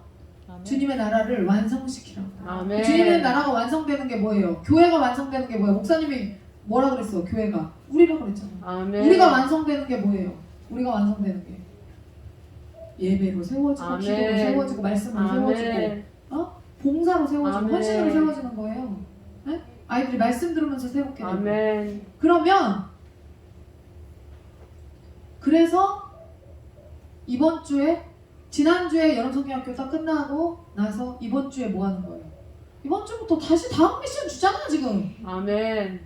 아멘. 주님의 나라를 완성시키라고. 아멘. 주님의 나라가 완성되는 게 뭐예요? 교회가 완성되는 게 뭐예요? 목사님이 뭐라 그랬어? 교회가 우리라고 그랬잖아. 아멘. 우리가 완성되는 게 뭐예요? 우리가 완성되는 게 예배로 세워지고 아멘. 기도로 세워지고 말씀으로 세워지고 아멘. 봉사로 세워지고 아멘. 헌신으로 세워지는 거예요. 네? 아이들이 말씀 들으면서 새롭게 되고. 아멘. 그러면 그래서 이번 주에 지난주에 여름성경학교 딱 끝나고 나서 이번 주에 뭐 하는 거예요? 이번 주부터 다시 다음 미션 주잖아 지금. 아멘.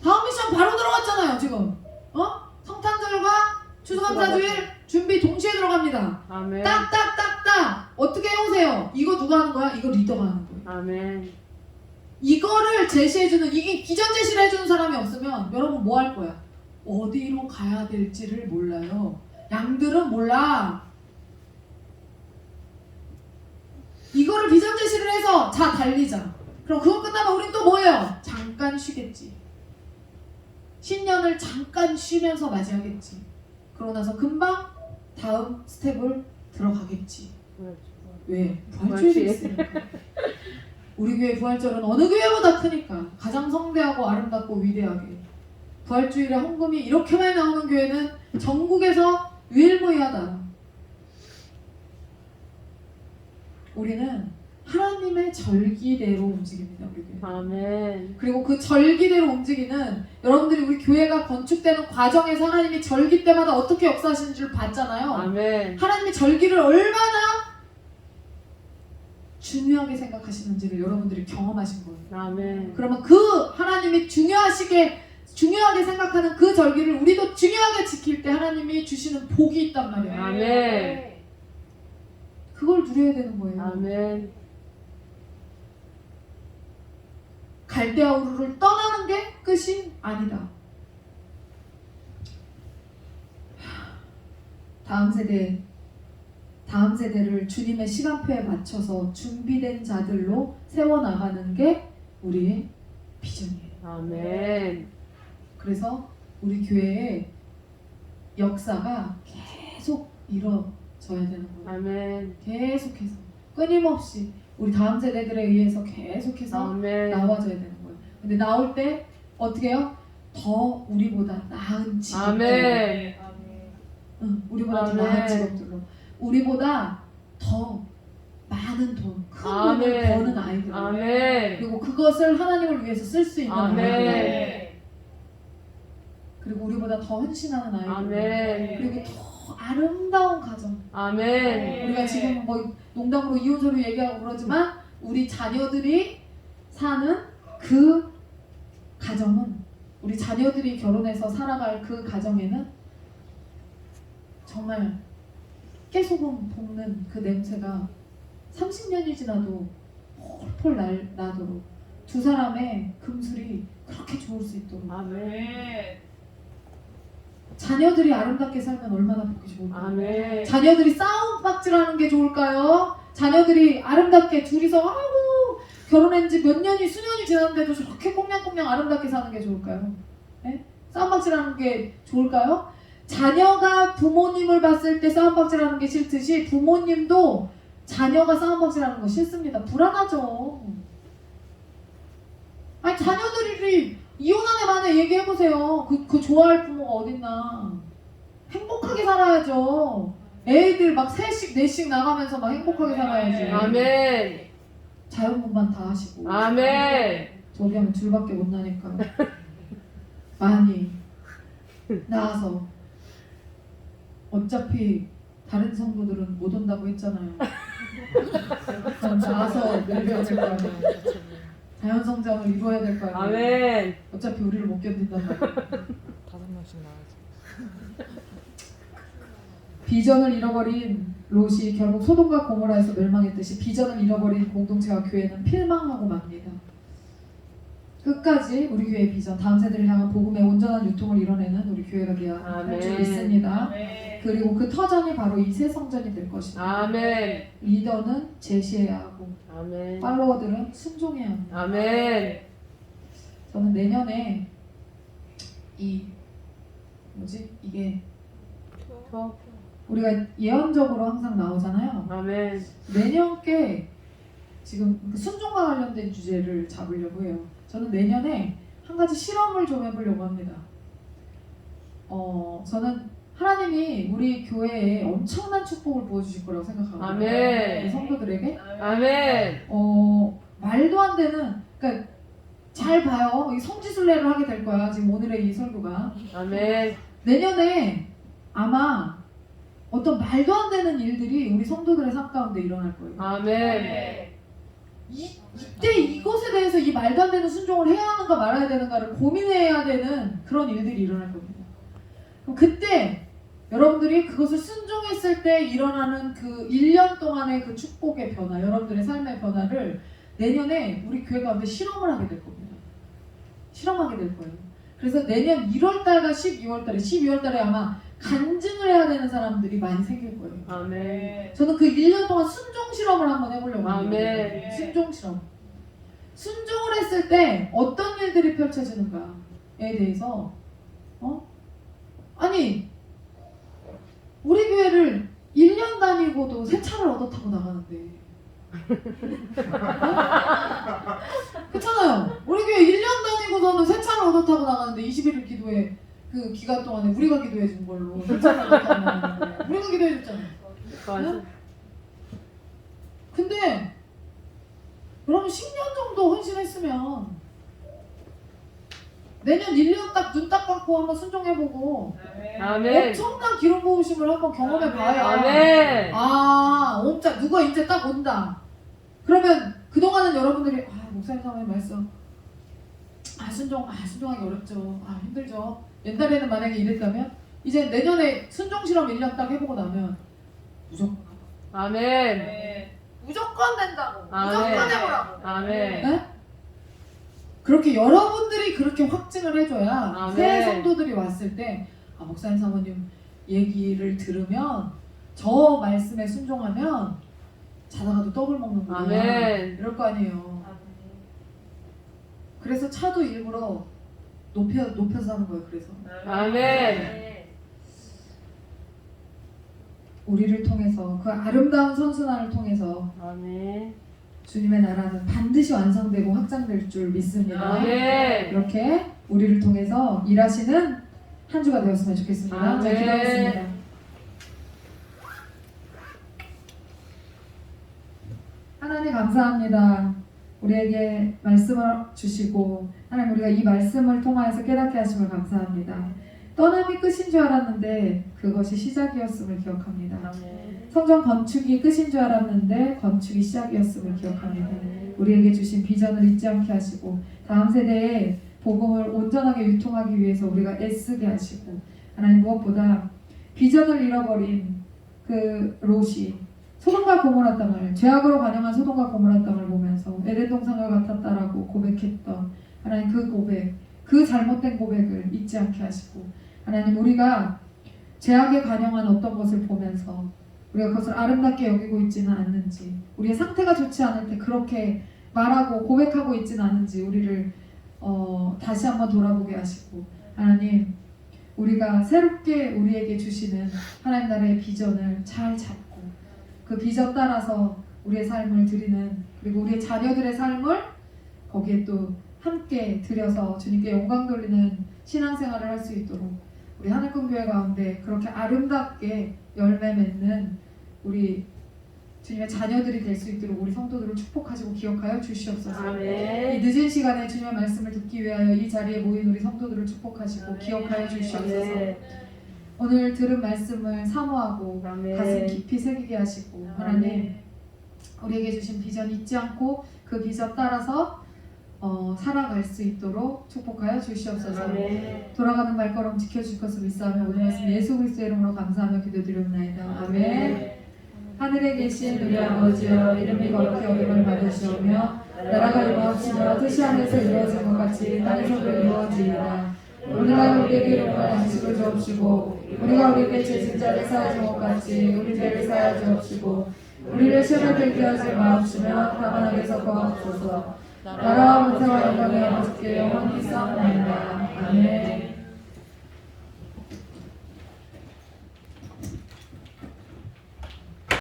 다음 미션 바로 들어갔잖아요 지금. 성탄절과 추수감사주일 준비 동시에 들어갑니다. 아멘. 딱딱딱딱 어떻게 해오세요? 이거 누가 하는 거야? 이거 리더가 하는 거예요. 아멘. 이거를 제시해주는 이게 기전 제시를 해주는 사람이 없으면 여러분 뭐 할 거야? 어디로 가야 될지를 몰라요. 양들은 몰라. 이거를 비전 제시를 해서 자 달리자. 그럼 그거 끝나면 우린 또 뭐예요? 잠깐 쉬겠지. 신년을 잠깐 쉬면서 맞이하겠지. 그러고 나서 금방 다음 스텝을 들어가겠지. 왜? 부활주일이 있으니까. 우리 교회 부활절은 어느 교회보다 크니까 가장 성대하고 아름답고 위대하게 부활주일에 헌금이 이렇게 많이 나오는 교회는 전국에서 유일무이하다. 우리는 하나님의 절기대로 움직입니다. 우리 교회. 아멘. 그리고 그 절기대로 움직이는, 여러분들이 우리 교회가 건축되는 과정에서 하나님이 절기 때마다 어떻게 역사하시는 줄 봤잖아요. 아멘. 하나님이 절기를 얼마나 중요하게 생각하시는지를 여러분들이 경험하신 거예요. 아멘. 그러면 그 하나님이 중요하게 생각하는 그 절기를 우리도 중요하게 지킬 때 하나님이 주시는 복이 있단 말이에요. 아멘. 그걸 누려야 되는 거예요. 아멘. 갈대아 우르를 떠나는 게 끝이 아니다. 다음 세대를 주님의 시간표에 맞춰서 준비된 자들로 세워나가는 게 우리의 비전이에요. 아멘. 그래서 우리 교회의 역사가 계속 이루어져야 되는 거예요. 아멘. 계속해서 끊임없이 우리 다음 세대들에 의해서 계속해서 아멘. 나와줘야 되는 거예요. 근데 나올 때 어떻게 해요? 더 우리보다 나은 직업들, 아멘. 우리보다 더 아멘. 나은 직업들로, 우리보다 더 많은 돈, 큰 아멘. 돈을 버는 아이들, 아멘. 그리고 그것을 하나님을 위해서 쓸 수 있는 아이들, 아멘. 그리고 우리보다 더 헌신하는 아이들, 아멘. 그리고 더 아름다운 가정. 아멘. 우리가 지금 뭐 농담으로 이혼 서류 얘기하고 그러지만 우리 자녀들이 사는 그 가정은, 우리 자녀들이 결혼해서 살아갈 그 가정에는 정말 깨소금 볶는 그 냄새가 30년이 지나도 폴폴 나도록 두 사람의 금술이 그렇게 좋을 수 있도록 아멘. 자녀들이 아름답게 살면 얼마나 보기 좋을까요? 아멘. 자녀들이 싸움박질하는 게 좋을까요? 자녀들이 아름답게 둘이서 아이고 결혼한 지 몇 년이 수년이 지났는데도 저렇게 꽁냥꽁냥 아름답게 사는 게 좋을까요? 네? 싸움박질하는 게 좋을까요? 자녀가 부모님을 봤을 때 싸움박질하는 게 싫듯이 부모님도 자녀가 싸움박질하는 거 싫습니다. 불안하죠. 아니 자녀들이 이혼한 애 만에 얘기해보세요. 그 좋아할 부모가 어딨나. 행복하게 살아야죠. 애들 막 3씩 4씩 나가면서 막 행복하게 살아야지. 아멘. 자연분만 다 하시고. 아멘. 저기 하면 둘밖에 못 나니까 많이 나와서, 어차피 다른 성도들은 못 온다고 했잖아요. 그럼 나와서 내려야 될 거 아니에요. 자연 성장을 이루어야 될 거 아니에요. 아멘. 어차피 우리를 못 견딘단 말이에요. 5명씩 나와야지. 비전을 잃어버린 롯이 결국 소돔과 고모라에서 멸망했듯이 비전을 잃어버린 공동체와 교회는 필망하고 맙니다. 끝까지 우리 교회의 비전, 다음 세대를 향한 복음의 온전한 유통을 이뤄내는 우리 교회가 되어야 할 줄 아멘. 믿습니다. 그리고 그 터전이 바로 이 새 성전이 될 것입니다. 아멘. 리더는 제시해야 하고 아멘. 팔로워들은 순종해야 합니다. 아멘. 저는 내년에 이게 우리가 예언적으로 항상 나오잖아요. 아멘. 내년께 지금 순종과 관련된 주제를 잡으려고 해요. 저는 내년에 한 가지 실험을 좀 해보려고 합니다. 저는 하나님이 우리 교회에 엄청난 축복을 부어주실 거라고 생각하거든요. 아멘. 우리 성도들에게. 아멘. 말도 안 되는, 그러니까 잘 봐요. 이 성지순례를 하게 될 거야. 지금 오늘의 이 설교가. 아멘. 내년에 아마 어떤 말도 안 되는 일들이 우리 성도들의 삶 가운데 일어날 거예요. 아멘. 이때 이것에 대해서 이 말도 안 되는 순종을 해야 하는가 말아야 되는가를 고민해야 되는 그런 일들이 일어날 겁니다. 그럼 그때 여러분들이 그것을 순종했을 때 일어나는 그 1년 동안의 그 축복의 변화, 여러분들의 삶의 변화를 내년에 우리 교회 가운데 실험을 하게 될 겁니다. 실험하게 될 거예요. 그래서 내년 1월달과 12월달에 아마 간증을 해야 되는 사람들이 많이 생길 거예요. 아멘. 저는 그 1년 동안 순종 실험을 한번 해보려고 합니다. 아멘. 순종 실험. 순종을 했을 때 어떤 일들이 펼쳐지는가에 대해서 아니 우리 교회를 1년 다니고도 새 차를 얻어 타고 나가는데 그렇잖아요. 우리 교회 1년 다니고서는 새 차를 얻어 타고 나가는데 21일 기도회 그 기간 동안에 우리가 기도해 준 걸로 새 차를 얻어 타고 나가는데 우리가 기도해 줬잖아요. 맞아. 근데 그럼 10년 정도 헌신했으면 내년 1년 딱 눈 딱 감고 한번 순종해보고 아멘. 엄청난 기름 부으심을 한번 경험해봐야 아멘. 아 온자 누가 이제 딱 온다. 그러면 그동안은 여러분들이 목사님 사모님 말씀 순종하기 어렵죠. 힘들죠. 옛날에는 만약에 이랬다면 이제 내년에 순종 실험 1년 딱 해보고 나면 무조건 아멘. 무조건 된다고. 아멘. 무조건 해보라고. 아멘. 네? 그렇게 여러분들이 그렇게 확증을 해줘야 아멘. 새 성도들이 왔을 때 목사님 사모님 얘기를 들으면 저 말씀에 순종하면 자다가도 떡을 먹는구나 아멘. 이럴 거 아니에요. 그래서 차도 일부러 높여서 하는 거예요. 그래서 아멘. 우리를 통해서 그 아름다운 선순환을 통해서 아멘. 주님의 나라는 반드시 완성되고 확장될 줄 믿습니다. 아멘. 이렇게 우리를 통해서 일하시는 한 주가 되었으면 좋겠습니다. 자, 아멘. 기도하겠습니다. 하나님 감사합니다. 우리에게 말씀을 주시고 하나님 우리가 이 말씀을 통하여서 깨닫게 하심을 감사합니다. 떠남이 끝인 줄 알았는데 그것이 시작이었음을 기억합니다. 아멘. 성전 건축이 끝인 줄 알았는데 건축이 시작이었음을 기억합니다. 우리에게 주신 비전을 잊지 않게 하시고 다음 세대에 복음을 온전하게 유통하기 위해서 우리가 애쓰게 하시고 하나님 무엇보다 비전을 잃어버린 그 롯이 소돔과 고모라 땅을 죄악으로 관영한 소돔과 고모라 땅을 보면서 에덴 동산과 같았다라고 고백했던 하나님 그 고백, 그 잘못된 고백을 잊지 않게 하시고 하나님 우리가 죄악에 관영한 어떤 것을 보면서 우리가 그것을 아름답게 여기고 있지는 않는지 우리의 상태가 좋지 않을 때 그렇게 말하고 고백하고 있지는 않은지 우리를 다시 한번 돌아보게 하시고 하나님 우리가 새롭게 우리에게 주시는 하나님 나라의 비전을 잘 잡고 그 비전 따라서 우리의 삶을 드리는 그리고 우리의 자녀들의 삶을 거기에 또 함께 들여서 주님께 영광 돌리는 신앙생활을 할 수 있도록 우리 하늘꿈교회 가운데 그렇게 아름답게 열매 맺는 우리 주님의 자녀들이 될 수 있도록 우리 성도들을 축복하시고 기억하여 주시옵소서. 이 아멘. 늦은 시간에 주님의 말씀을 듣기 위하여 이 자리에 모인 우리 성도들을 축복하시고 기억하여 주시옵소서. 오늘 들은 말씀을 사모하고 아멘. 가슴 깊이 새기게 하시고 하나님 우리에게 주신 비전 잊지 않고 그 비전 따라서 살아갈 수 있도록 축복하여 주시옵소서. 아멘. 돌아가는 발걸음 지켜주실 것을 믿사오며 모든 말씀 예수 그리스도의 이름으로 감사하며 기도드리옵나이다. 아멘. 하늘에 계신 우리 아버지여 이름이 거룩히 여김을 받으시오며 나라가 임하옵시며 뜻이 하늘에서 이루어진 것 같이 땅에서도 이루어지이다. 오늘날 우리에게 일용할 양식을 주옵시고 우리가 우리에게 죄진 자를 사하지 것 같이 우리 죄를 사하지 없시고 우리를 시험에 들게 하지 마옵시며 다만 악에서 구하옵소서. 나라와 권세와 영광이 아버지께 영원히 있사옵나이다. 아멘.